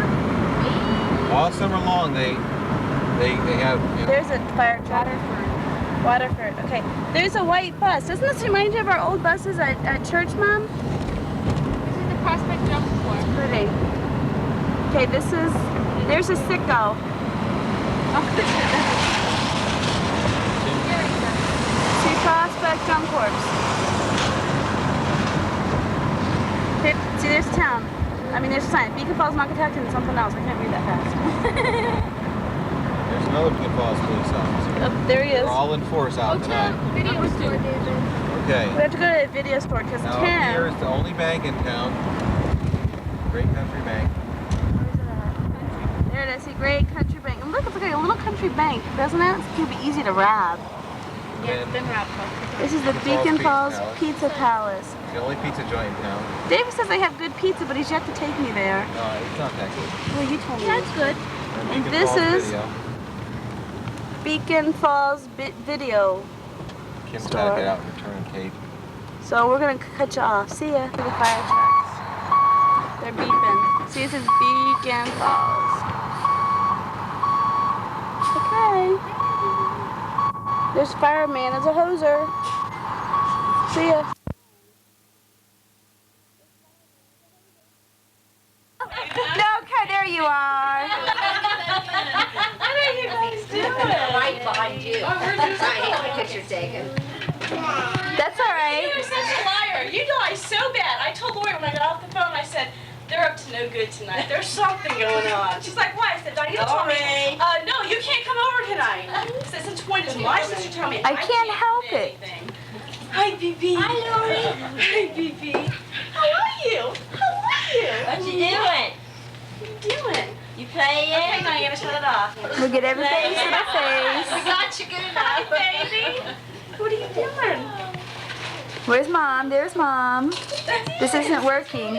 All summer long, they have. There's a fire truck. Waterford. Okay. There's a white bus. Doesn't this remind you of our old buses at church, Mom? This is the Prospect Jump Court. Pretty. Okay, there's a sicko. See Prospect Jump Corps. See, there's town. I mean, there's a sign. Beacon Falls, Naugatuck, and something else. I can't read that fast. There's another Beacon Falls police officer. Oh, there he is. They're all in force out tonight. Video store, David. Okay. We have to go to the video store because Now up here is the only bank in town. Great Country Bank. There it is, a Great Country Bank. And look, it's like a little country bank, doesn't it? It's gonna be easy to rob. Yeah, it's been wrapped. This is the Beacon Falls Pizza Palace. The only pizza joint in town. David says they have good pizza, but he's yet to take me there. No, it's not that good. Well, you told me. That's good. And Beacon this Falls is Video. Beacon Falls Video. Kim's store. got to get out and return Kate. So we're gonna cut you off. See ya. For the fire trucks. They're beeping. See, this is Beacon Falls. Okay. There's fireman as a hoser. See ya. Okay, there you are. What are you guys doing? Right behind you. Trying to get a picture taken. That's all right. You're such a liar. You lie so bad. I told Lori when I got off the phone, I said, they're up to no good tonight. There's something going on. She's like, why? I said, Diana told me, no, you can't come over tonight. I said, since when did my sister tell me I can't help it. Hi, BB. Hi, Lori. Hi, BB. How are you? How are you? What you doing? What are you doing? You playing? Okay, Diana, shut it off. We'll get everything to the face. We got you good enough. Hi, baby. What are you doing? Where's Mom? There's Mom. This isn't working.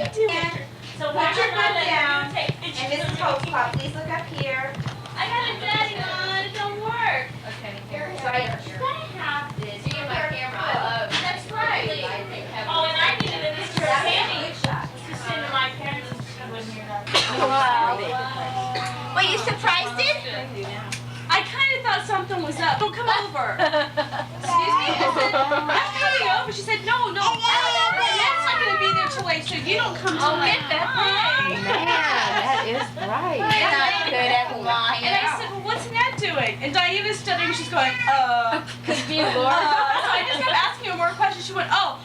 So put your foot down. And Mrs. Holtzclaw, please look up here. I got a daddy on. It don't work. Okay, here. So I have this. You my camera. That's right. Oh, and I needed it. This is Tammy. Just sitting in my parents' Wow. Wait, you surprised it? I kind of thought something was up. Don't come over. Excuse me? I said, I'm coming over. She said, no, Dad's not going to be there till late, so you don't come till late. Man, that is right. You're not good at lying. And I said, well, what's Ned doing? And Diana's studying. She's going, Confused, Laura. So I just kept asking her more questions. She went, oh,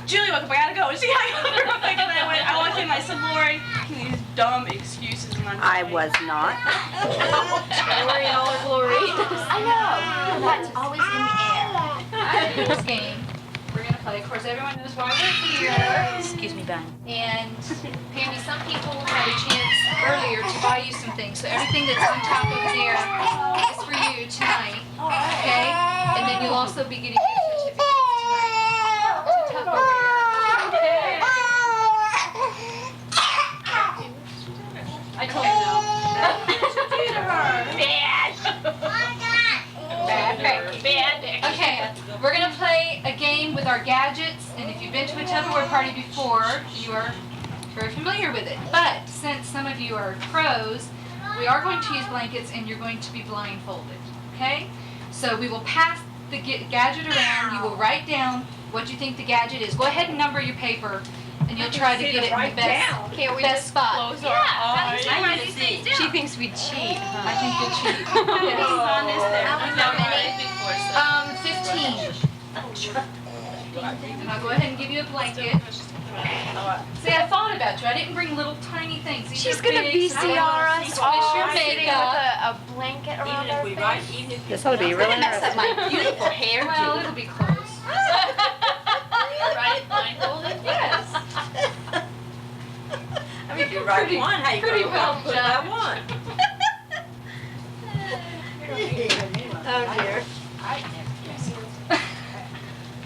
Julie woke up. I gotta go. And she hung up real quick, and I walked in and I said, Lori, these dumb excuses. And I was not. Glory in all her glory. I know. That's always in the air. This game we're going to play. Of course, everyone knows why we're here. Excuse me, Ben. And Pammy, some people had a chance earlier to buy you some things. So everything that's on top over there is for you tonight. Okay? And then you'll also be getting your certificates tonight to Tupperware. Okay? I told you no. Bad. Okay, we're going to play a game with our gadgets, and if you've been to a Tupperware party before, you are very familiar with it. But since some of you are pros, we are going to use blankets, and you're going to be blindfolded, okay? So we will pass the gadget around. You will write down what you think the gadget is. Go ahead and number your paper, and you'll try to get it in the best spot. She thinks we cheat. I think you'll cheat. On this there. How many? 15. And I'll go ahead and give you a blanket. See, I thought about you. I didn't bring little tiny things. These She's are gonna big, VCR us all your sitting with makeup. a blanket around our face. This ought to be really Mess up interesting. my beautiful hair. Well, it'll be close. Right, blindfolded? Yes. I mean, if you write one, how you Pretty gonna well put done. that one? Oh dear.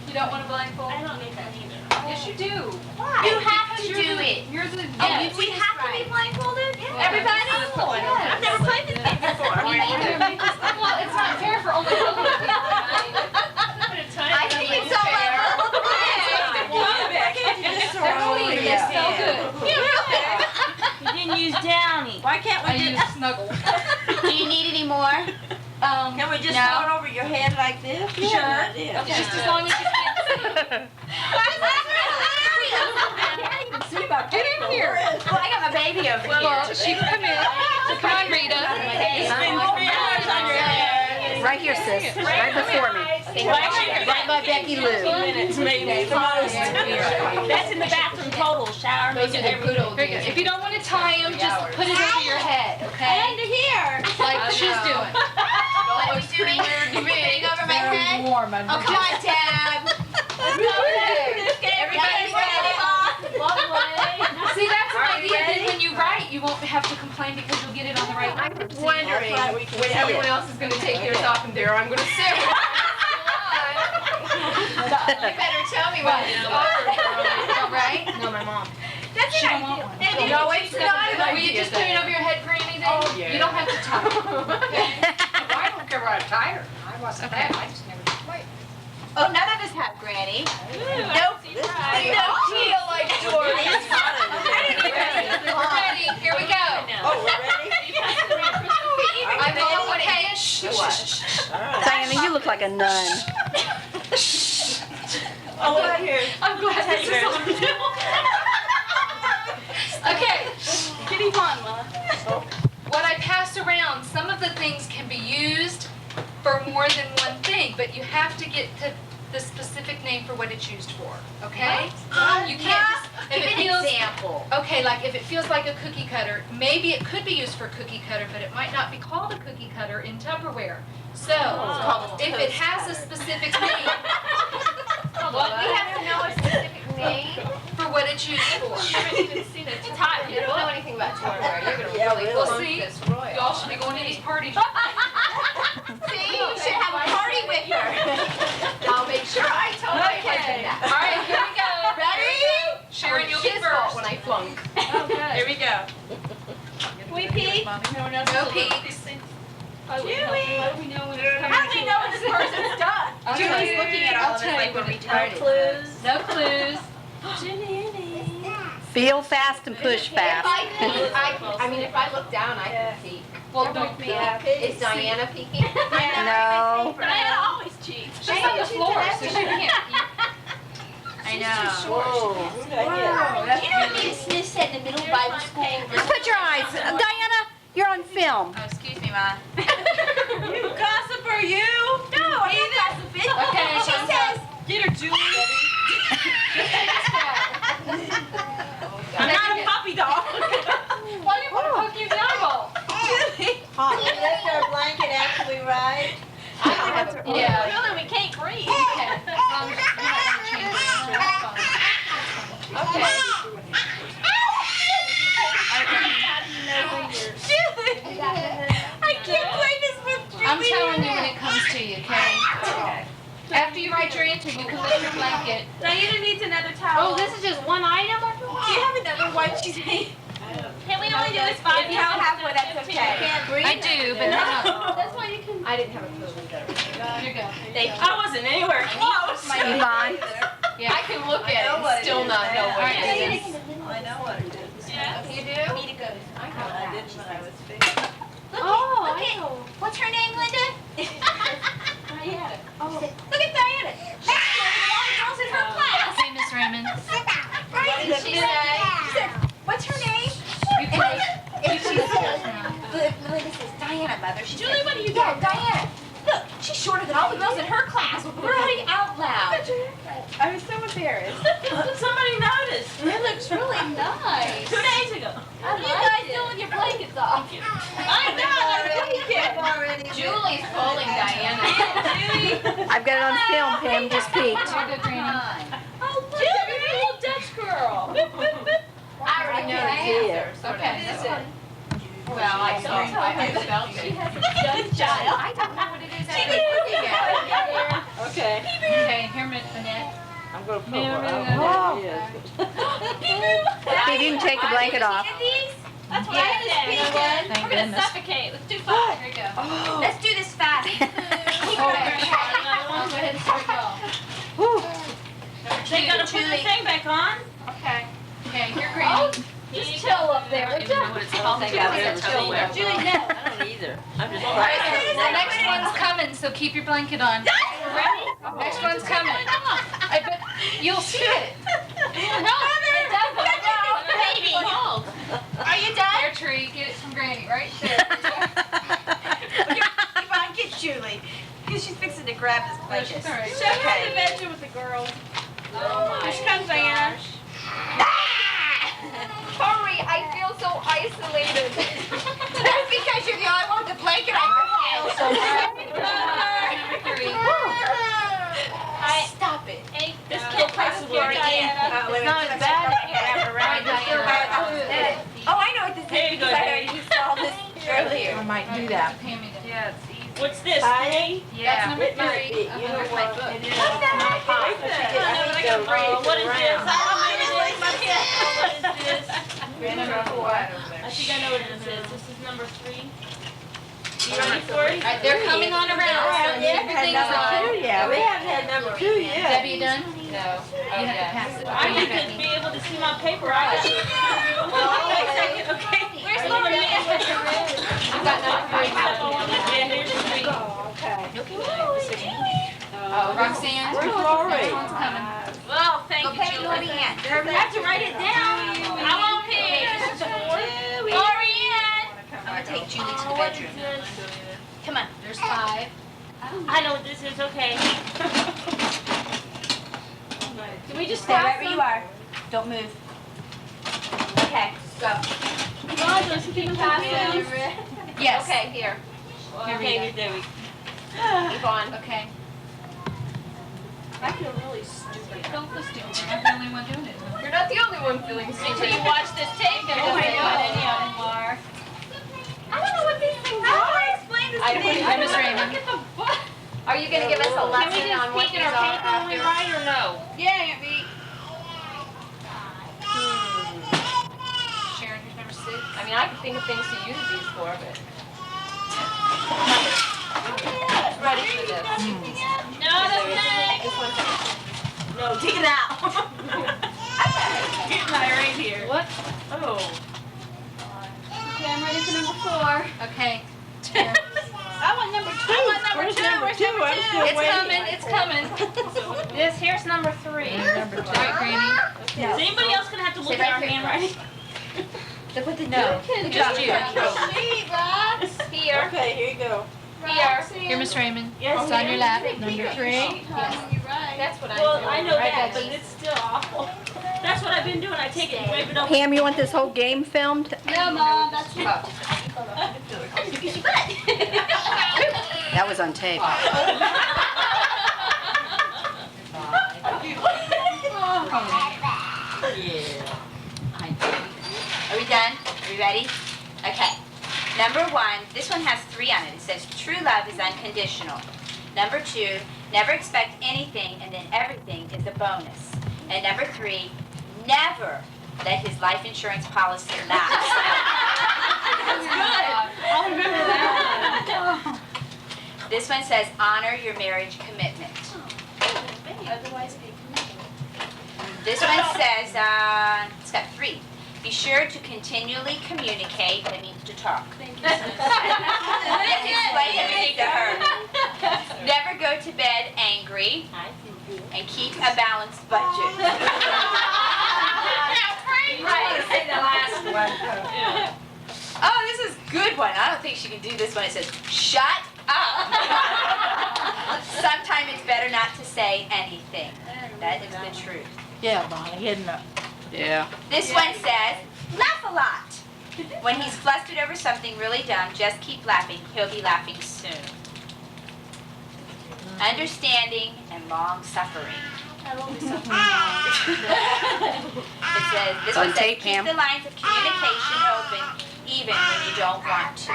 You don't want to blindfold? I don't need that either. Yes, you do. Why? You have to You're do the- it. You're the Oh, we have to be blindfolded? Everybody? Yes. I've never played this game before. Well, it's not fair for only little people. I think it's all Actually, it's so good. You didn't use Downy. Why can't I we use Snuggle. Do you need any more? Can we just throw it over your head like this? Sure. Just as long as you can't see. Get in here. Well, I got my baby over here. Well, she can come in. Come on, Rita. Right here, sis. Right before me. Right by Becky Lou. Maybe the most. That's in the bathroom total. Shower. Those are the good old days. If you don't want to tie them, just put it over your head, okay? Under here. Like she's doing. What are you doing? You're putting over my head? Warm under Oh, come on, Tab. Let's go there. Everybody's ready. See, that's an idea. Then when you write, you won't have to complain because you'll get it on the right. I'm wondering when everyone else is going to take theirs off and there I'm going to sit. You better tell me what it is. Right? No, my mom. That's She an don't want idea. one. No, it's not an Will you idea. just put it over your head for anything? Oh, yeah. You don't have to tie it. I don't care about a tire. I wasn't bad. I just never played. Oh, none of us have Granny. Nope. They don't feel like George. We're ready. Here we go. Oh, we're ready? I'm all okay. Shh. Diana, you look like a nun. Oh, right here. I'm glad this is on film. Okay. Kitty fun, Ma. What I passed around, some of the things can be used for more than one thing, but you have to get to the specific name for what it's used for, okay? You can't just, Give if it an feels, example. okay, like if it feels like a cookie cutter, maybe it could be used for cookie cutter, but it might not be called a cookie cutter in Tupperware. So, if it has a specific name, Well, we have to know a specific name. for what it's used for. I haven't even seen it. It's hot. You don't know anything about Tupperware. You're gonna really We'll funk see. this royal. Y'all should be going to these parties. See, you should have a party with her. I'll make sure I tell my husband that. All right, here we go. Ready? Sharon, you'll be His fault first. when I flunk. Oh, good. Here we go. Can we peek? No peeks. How do we know when it's coming? How do we know when this person's done? Julie's looking at all of us like we're retarded. No clues. Feel fast and push fast. I mean, if I look down, I can see. Well, don't peek. Is Diana peeking? No. Diana always cheats. She's on the floor, so she can't. I know. Whoa. You know what me and Smith said in the middle of Bible school? Just put your eyes. Diana, you're on film. Oh, excuse me, Ma. You gossiper, you! No, I'm not gossiping. Okay, She time's says, get her, Julie. I'm not a puppy dog. Why do you want to poke your eyeball? That's our blanket actually right. Yeah. Really, we can't breathe. Okay. As long as you're not going to change it, so that's fine. Okay. I can't play this with Julie. I'm telling you when it comes to you, okay? After you write your answer, you can lift your blanket. Diana needs another towel. Oh, this is just one item? Do you have another one? She's saying. Can we only do this 5 If you don't have one, that's okay. I do, but not. That's why you can. I didn't have a clue. Here you go. I wasn't anywhere close. Yvonne. Yeah. I can look at it and still not know what it is. I know what it is. Yeah. You do? I did when I was big. Oh, I know. What's her name, Linda? Diana. Look at Diana. She's one of all the girls in her class. Hey, Miss Raymond. Right? Did she say? What's her name? You close. If she says, Linda says, Diana, mother. She Julie, says, what are you yeah, doing? Diana. Look, she's shorter than all the girls in her class. Right out loud. I was so embarrassed. Somebody noticed. It looks really nice. 2 days ago. What are you guys doing with your blankets off? I know. Julie's pulling Diana. I've got it on film, Pam. Just peeked. You're good, Granny. Oh, look, you're a little Dutch girl. I already know the answer. Okay. Well, I spelled it. She has a Dutch child. I don't know what it is. She was looking at it. Okay. Okay, here, Annette. I'm going to put No, one. no, I don't no, know what it is. See if you can take the blanket off. That's what I said. Thank We're going to goodness. suffocate. Let's do 5. Here you go. Let's do this fast. Okay. I'll go ahead and start y'all. They got to put the thing back on. Okay. Okay, you're Granny. Just chill up there. I don't even know what it's called. Julie, no. I don't either. I'm just All right, the next one's coming, so keep your blanket on. Ready? Next one's coming. I bet you'll see it. No, it doesn't. Baby. Are you done? Pear tree, get it from Granny, right there. Yvonne, get Julie. Because she's fixing to grab this blanket. All right. Show her the bedroom with the girls. Oh my Here she comes, Diana. Hurry, I feel so isolated. That's because you're the only one with the blanket on your head. Number 3. Stop it. This kid possibly Diana. It's not as bad as you wrap around. Oh, I know what this is There you because go, I already Dave. saw this earlier. I might do that. Pammy did. Yeah, it's easy. What's this? 3? That's number 3. Where's my book? What's that? What is this? I don't know what it is. My head. What is this? Number 4. I think I know what this is. This is number 3. You ready for it? All right, they're coming on around, so everything's on. Yeah, we haven't had number 2 yet. Debbie, you done? No. You have to pass it. I need to be able to see my paper. I got it. Okay. Where's number 3? I've got number 3. Yeah, here's 3. Roxanne, Where's next Lori? one's coming. Well, thank you, Okay, Julie. Lori Ann. I have to write it down. I won't pick. This is 4. Lori Ann. I'm going to take Julie to the What is bedroom. this? Come on. There's 5. I know what this is. Okay. Stay right where you are. Don't move. Okay, go. Yes. Okay, here. Okay, there we go. Yvonne. Okay. I feel really stupid. Don't feel stupid. You're not the only one doing it. You're not the only one feeling stupid. Until you watch this tape, you're Oh gonna my know God. what any of them are. I don't know what these things are. How do I explain this to these? Hi, Miss Raymond. Look at the book. Are you gonna give us a lesson on what these are after? Right or no? Yeah, Aunt Bee. Sharon, here's number 6. I mean, I can think of things to use these for, but. Ready for this. No, that's not. Just one second. No, take it out. Get my right here. What? Oh. Okay, I'm ready for number 4. Okay. I want number 2. I want number 2. Where's number 2? It's coming. It's coming. Here's number 3. All right, Granny. Is anybody else gonna have to look Sit at our right here. handwriting? Put the no. Just you. Here. Okay, here you go. Here. Here, Miss Raymond. Yes, It's on your lap. Number 3. That's what I Well, do. I know Right, that, guys. but it's still awful. That's what I've been doing. I take it and wrap it up. Pam, you want this whole game filmed? No, Mom, that's That was on tape. Are we done? Are we ready? Okay. Number 1, this one has 3 on it. It says, true love is unconditional. Number 2, never expect anything and then everything is a bonus. And number 3, never let his life insurance policy lapse. That's good. I'll remember that. This one says, honor your marriage commitment. Otherwise, be committed. This one says, it's got 3. Be sure to continually communicate. That means to talk. Thank you. Explain everything to her. Never go to bed angry. And keep a balanced budget. Right, say the last one. Oh, this is a good one. I don't think she can do this one. It says, shut up. Sometimes it's better not to say anything. That is the truth. Yeah, Bonnie, isn't it? Yeah. This one says, laugh a lot. When he's flustered over something really dumb, just keep laughing. He'll be laughing soon. Understanding and long suffering. It says, this On one says, tape, keep Pam. the lines of communication open even when you don't want to.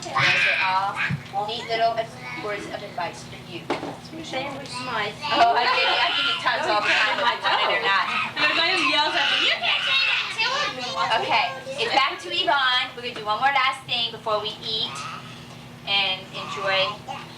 Those are all neat little words of advice for you. Oh, I give you tons all the time, whether you want it or not. Everybody yells at me, you can't say that. Say what? Okay, it's back to Yvonne. We're going to do one more last thing before we eat and enjoy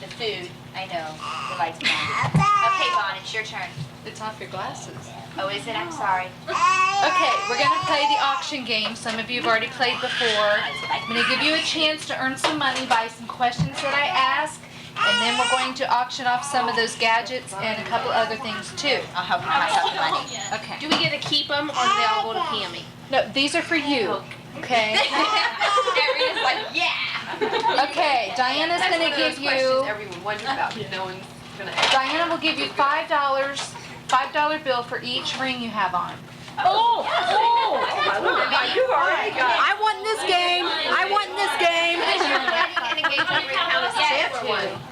the food. I know, the lights are on. Okay, Yvonne, it's your turn. It's off your glasses. Oh, is it? I'm sorry. Okay, we're going to play the auction game. Some of you have already played before. I'm going to give you a chance to earn some money by some questions that I ask, and then we're going to auction off some of those gadgets and a couple other things too. I'll help you find out the money. Okay. Do we get to keep them or do they all go to Pammy? No, these are for you. Okay. Everyone's like, yeah. Okay, Diana's going to give you. Everyone wonders about, no one's gonna ask. Diana will give you $5 bill for each ring you have on. Oh! You already got I want this game. I want this game.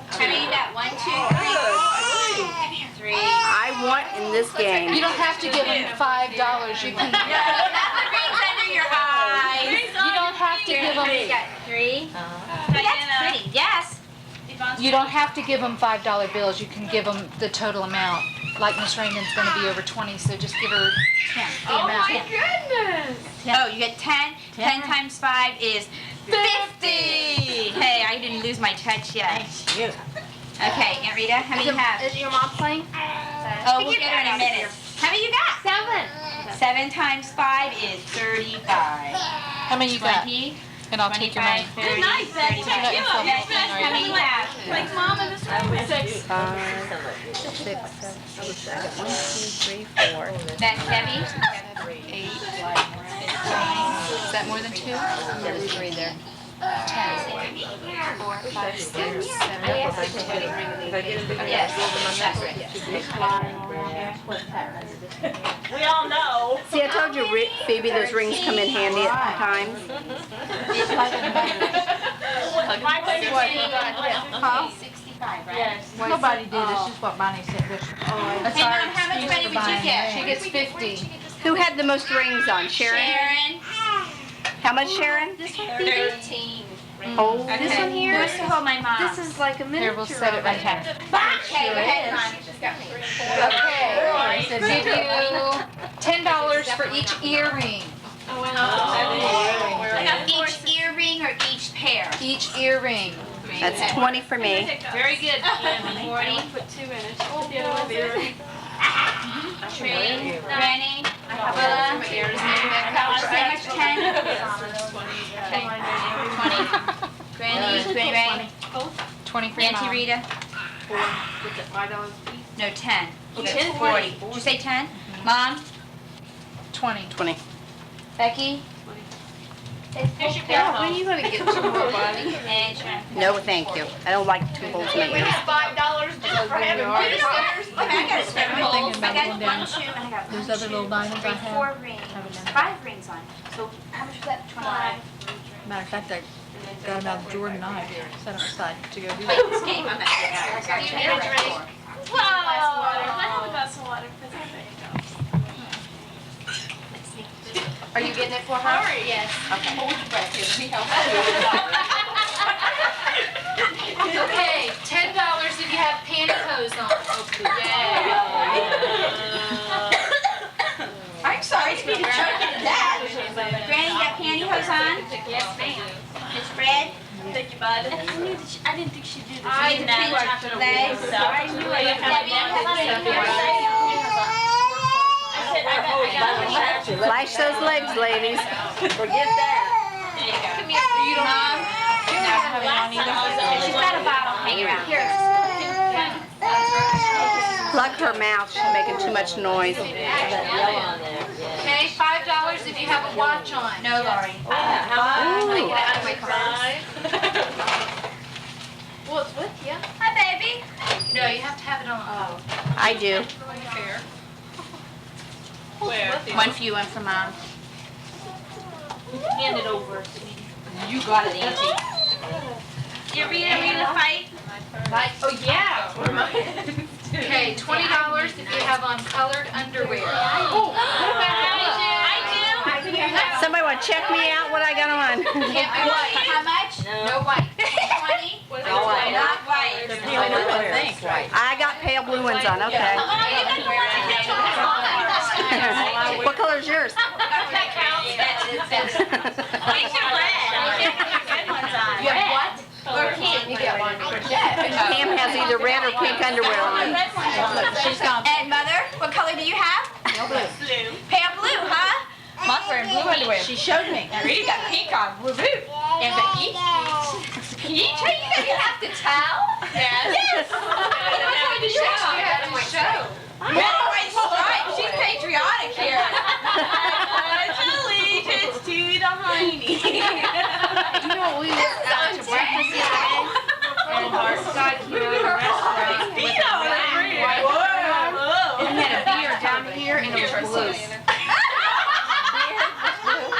How many you got? 1, 2, 3. 3. I want in this game. You don't have to give them $5. You can. No, not the rings under your eyes. You don't have to give You them. got 3. That's pretty. Yes. You don't have to give them $5 bills. You can give them the total amount. Like Miss Raymond's going to be over 20, so just give her 10. The amount. goodness. Oh, you get 10. 10 times 5 is 50. Hey, I didn't lose my touch yet. Okay, Aunt Rita, how many you have? Is your mom playing? Oh, we'll get her in a minute. How many you got? 7. 7 times 5 is 35. How many you got? 20, And I'll take your money. 25, 30, Nice, Dad. 35. Thank you. How many you have? Like Mom and Miss Raymond. 6, 7. I got 1, 2, 3, 4. That's Debbie. 8, 9. Is that more than 2? There's 3 there. We all know. See, I told you, Phoebe, those rings come in handy at times. My place was Huh? 65, right? Yes. Nobody did, it's just what Bonnie said. Hey, Mom, how much money would you get? She gets 50. Who had the most rings on? Sharon? Sharon. How much, Sharon? 13. Hold this one Who here. wants to hold my mom? This is like a miniature. Here, we'll set it right here. Okay, go ahead, Mom. She's got me. Okay, so give you $10 for each earring. Each earring or each pair? Each earring. That's 20 for me. Very good. 40. Put 2 in it. Put the other one there. Tree, Granny, Willa, how much? 10? 20. Granny, Ray, 20 for your Auntie mom. Rita. $5 piece. No, 10. Oh, That's 10? 40. Did you say 10? Mom, 20. 20. Becky. Here's your pair. When are you going to get some more, Bonnie? And Sharon. No, thank you. I don't like two holes in my ears. $5 just for having Okay, I got a spare Everything holes. is I got melted down. 1, 2, and I got 1, Those other little 2, diamonds 3, I have. 4 rings. 5 rings on. So how much was that? 25. Matter of fact, I got them out of Jordan and I set them aside to go do Wait, that. this game, I'm not sure. I got you You're right ready. for. Whoa! I have a glass of water. There you go. Are you getting it for her? Hurry. Yes. Okay. Hold your breath here. Let me help Okay, $10 if you have pantyhose on. I'm sorry to be the choking of that. Granny, you got pantyhose on? Yes, ma'am. Miss Fred? Thank you, bud. I didn't think she'd do this. I She did didn't not have watch to legs. So I knew I didn't have Flash those legs, ladies. Forget that. Come here. You don't Mom? She's got a bottle hanging around. Here. Plug her mouth. She's making too much noise. Okay, $5 if you have a watch on. No, Lori. I'm gonna get it out of my car. Well, it's with you. Hi, baby. No, you have to have it on. I do. Fair. Where? One for you, one for Mom. Hand it over. You got it, Auntie. You ready to fight? Oh, yeah. Okay, $20 if you have on colored underwear. Oh, I do. Somebody want to check me out what I got on? How much? No white. 20? No white. Not white. I got pale blue ones on. Okay. What color is yours? That counts. Where's your red? You have good ones on. You have what? Or pink. You get one. Pam has either red or pink underwear on. She's gone. And Mother, what color do you have? Blue. Pale blue, huh? Mom's wearing blue underwear. She showed me. And Rita got pink on. Blue. And Becky? Peach? Hey, you didn't have to tell. Yes. Yes. You have to show. Red and white stripes. She's patriotic here. Allegiance to the hiney. You know, we went out to breakfast yesterday, and our guy came out of the restaurant with a red and white Whoa. and he had a beer down here, and it was blue.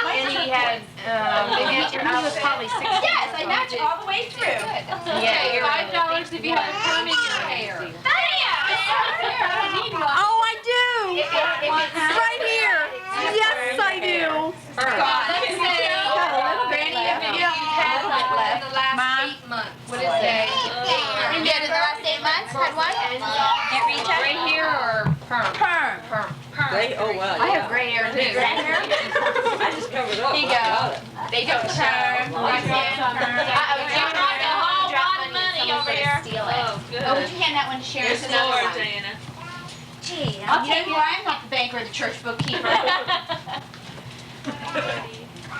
And he had, he was probably 60. Yes, I match all the way through. Yeah, $5 if you have a perm in your hair. Oh, I do. Right here. Yes, I do. Let's say, Granny, if you had one in the last 8 months, what is that? You did in the last 8 months? Had one? At Rita? Right here or perm? Perm. I have gray hair too. I just covered up. Here you go. They don't perm. You're not a whole lot of money over here. Steal it. Oh, good. Oh, would you hand that one to Sharon? Here's more, Diana. Gee, I'll tell you what, I'm not the banker or the church bookkeeper.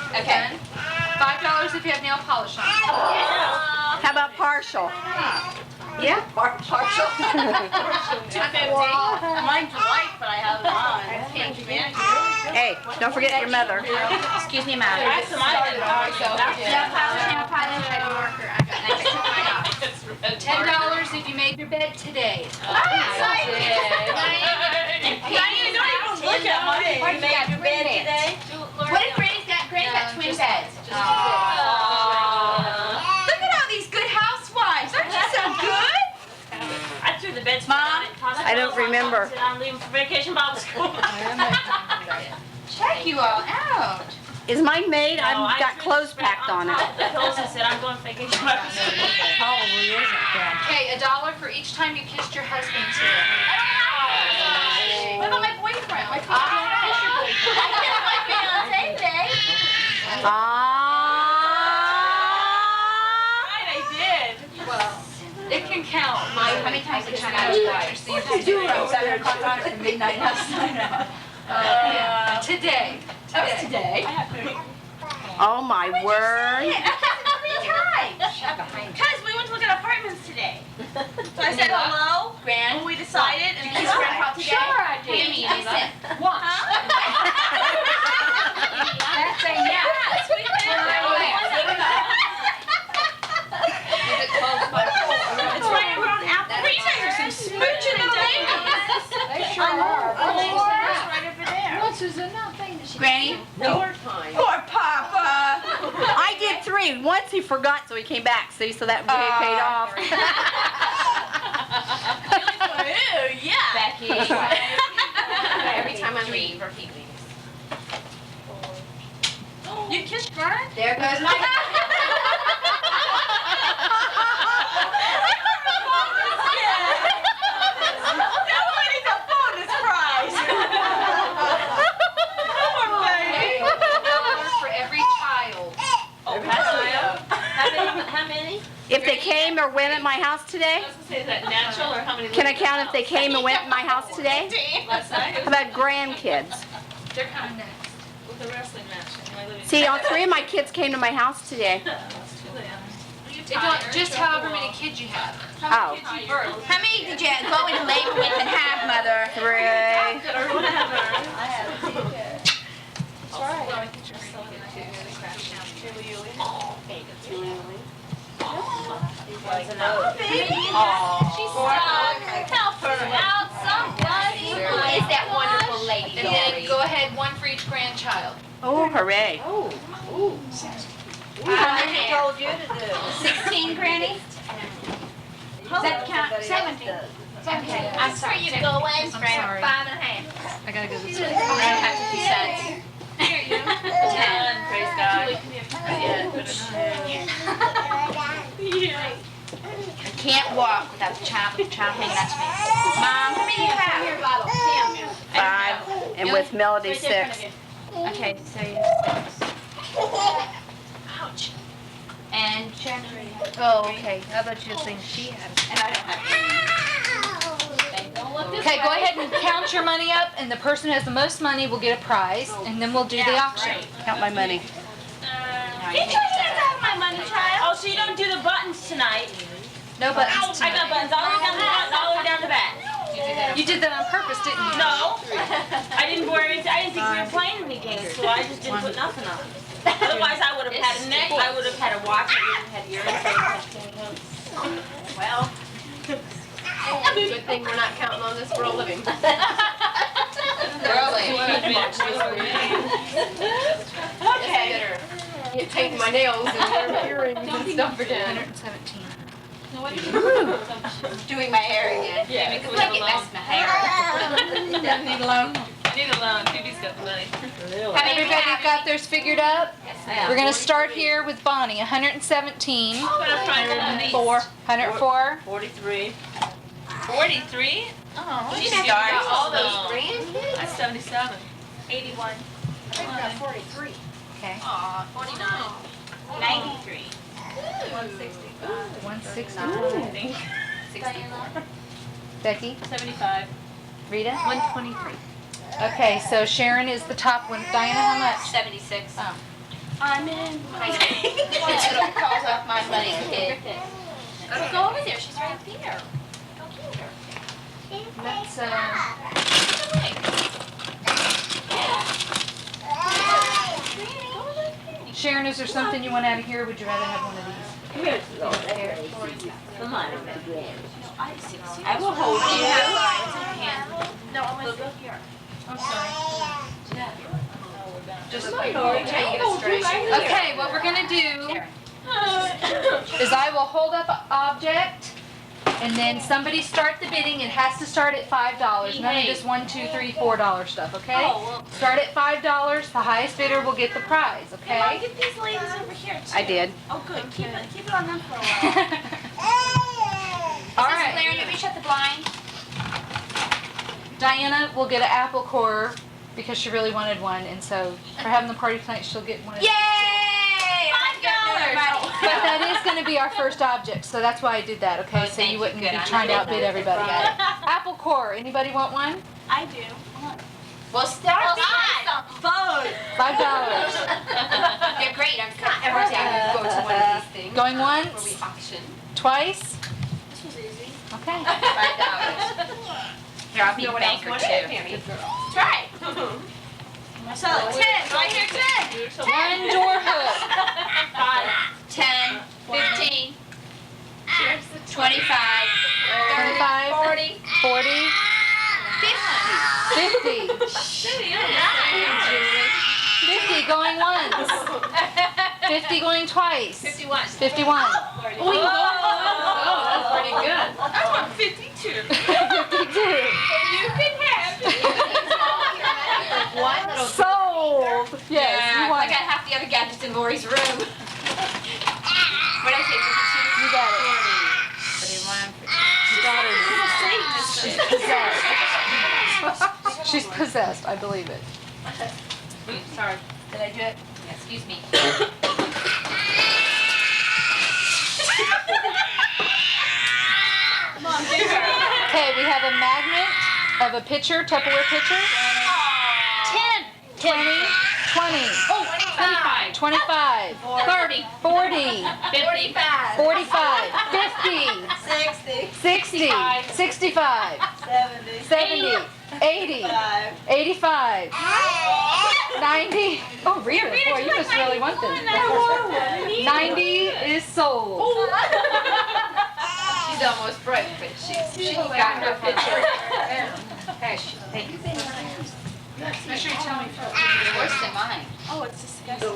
Okay. $5 if you have nail polish on. How about partial? Yeah, partial. $2.50. Mine's white, but I have it on. Pink. Hey, don't forget your mother. Excuse me, ma'am. That's my $10 if you made your bed today. Look at mine. What if Granny's got twin beds? Look at all these good housewives. Aren't you so good? I threw the beds. Mom, I don't remember. I'm leaving for vacation Bible school. Check you all out. Is mine made? No, I've got clothes packed on it. The pillows and said I'm going on vacation Bible school. Probably isn't. Okay, $1 for each time you kissed your husband today. What about my boyfriend? I kissed my fiance today. I did. Well, it can count. How many times did you From from 7 o'clock on to midnight last night? Today. That was today. Oh my word. Because we went to look at apartments today. So I said hello. Grand. When we decided. Did you kiss Grandpa today? Sure I did. Give me a listen. That's a yes. It's right over on Apple. You guys are some smooching little ladies. They sure are. Right over there. What's his nothing? Granny? Poor Papa. I did 3. Once he forgot, so he came back. See, so that paid off. Ew, yeah. Becky. Every time I leave. You kissed Brian? There goes my How many? If they came or went at my house today, I was gonna say, is that natural or how many? can I count if they came and went at my house today? Last night. How about grandkids? They're coming next. With the wrestling match. See, all 3 of my kids came to my house today. Just however many kids you have. Oh. How many did you go into labor with and have, Mother? 3. She's stuck. Help her out, somebody. Who is that wonderful lady? And then go ahead, 1 for each grandchild. Oh, hooray. How many told you to do? 16, Granny? Does that count? 17. Okay, I'm sorry. You go in, Fran. sorry. 5.5. I gotta go this way. I have 2 cents. Here you. 10, praise God. I can't walk without the child hanging out to me. Mom, how many do you have? 5. And with Melody, 6. Okay, so you have 6. Ouch. And Sharon, Oh, okay. How about you think she has? and I don't have Okay, go ahead and count your money up, and the person who has the most money will get a prize, and then we'll do the auction. Count my money. Get your hands out of my money, child. Oh, so you don't do the buttons tonight? No buttons I got tonight. buttons all the way down the front, all the way down the back. You did that on purpose, didn't you? No. I didn't worry. I didn't think we were playing any games, so I just didn't put nothing on. Otherwise, I would have had a neck. I would have had a watch. I would have had earrings. Well. Good thing we're not counting on this for a living. Okay. Get painting my nails and wear my earrings and stuff again. 117. Doing my hair again. Yeah. Because I get messed my hair. Doesn't need a loan. Need a loan. Phoebe's got the money. Everybody got theirs figured up? We're gonna start here with Bonnie, 117. 104. 104. 43. 43? Oh, She's got all those grandkids? That's 77. 81. I've got 43. Okay. Aw, 49. 93. 160. 60. Becky? 75. Rita? 123. Okay, so Sharon is the top one. Diana, how much? 76. Oh. I'm in. It calls off my money, kid. Go over there. She's right there. Go get her. That's, Sharon, is there something you want out of here? Or would you rather have one of these? Come on. I will hold you. No, I'm gonna go here. I'm sorry. Just Okay, what we're gonna do is I will hold up an object, and then somebody start the bidding. It has to start at $5. None of this $1, $2, $3, $4 stuff. Okay? Start at $5. The highest bidder will get the prize. Hey, Mom, Okay? get these ladies over here too. I did. Oh, good. Keep it on them for a while. All right. Larry, did we shut the blind? Diana will get an apple core because she really wanted one, and so for having the party tonight, she'll get one. Yay! $5. But that is going to be our first object, so that's why I did that, okay? So you wouldn't be trying to outbid everybody at it. Apple core, anybody want one? I do. Well, start $5. They're great. I'm not ever down to go to one of these things. Going Where once, we auction. twice, This was easy. okay. $5. Here, I'll be a banker too. Try. So 10. Right here, 10. One door hook. 10, 15, 25, 25, 40, 40, 50. 50 going once. 50 going twice. 51. 51. Oh, that's pretty good. I want 52. 52. You can have it. One little Sold. Yes, you I want got it. half the other gadgets in Lori's room. What did I say, 52? You got it. 41. You got her. She's possessed. I believe it. Oops, sorry. Did I do it? Yeah, excuse me. Mom, give her. Okay, we have a magnet of a pitcher, Tupperware pitcher. 10, 20, 20, Oh, 25. 25, 30. 40, 55. 45, 50, 60, 65, 70, 80, 85, 90. Oh, Rita, boy, you just really want this. 90 is sold. She's almost broke, but she got her picture. Thank you. Make sure you tell me. Worse than mine. Oh, it's disgusting.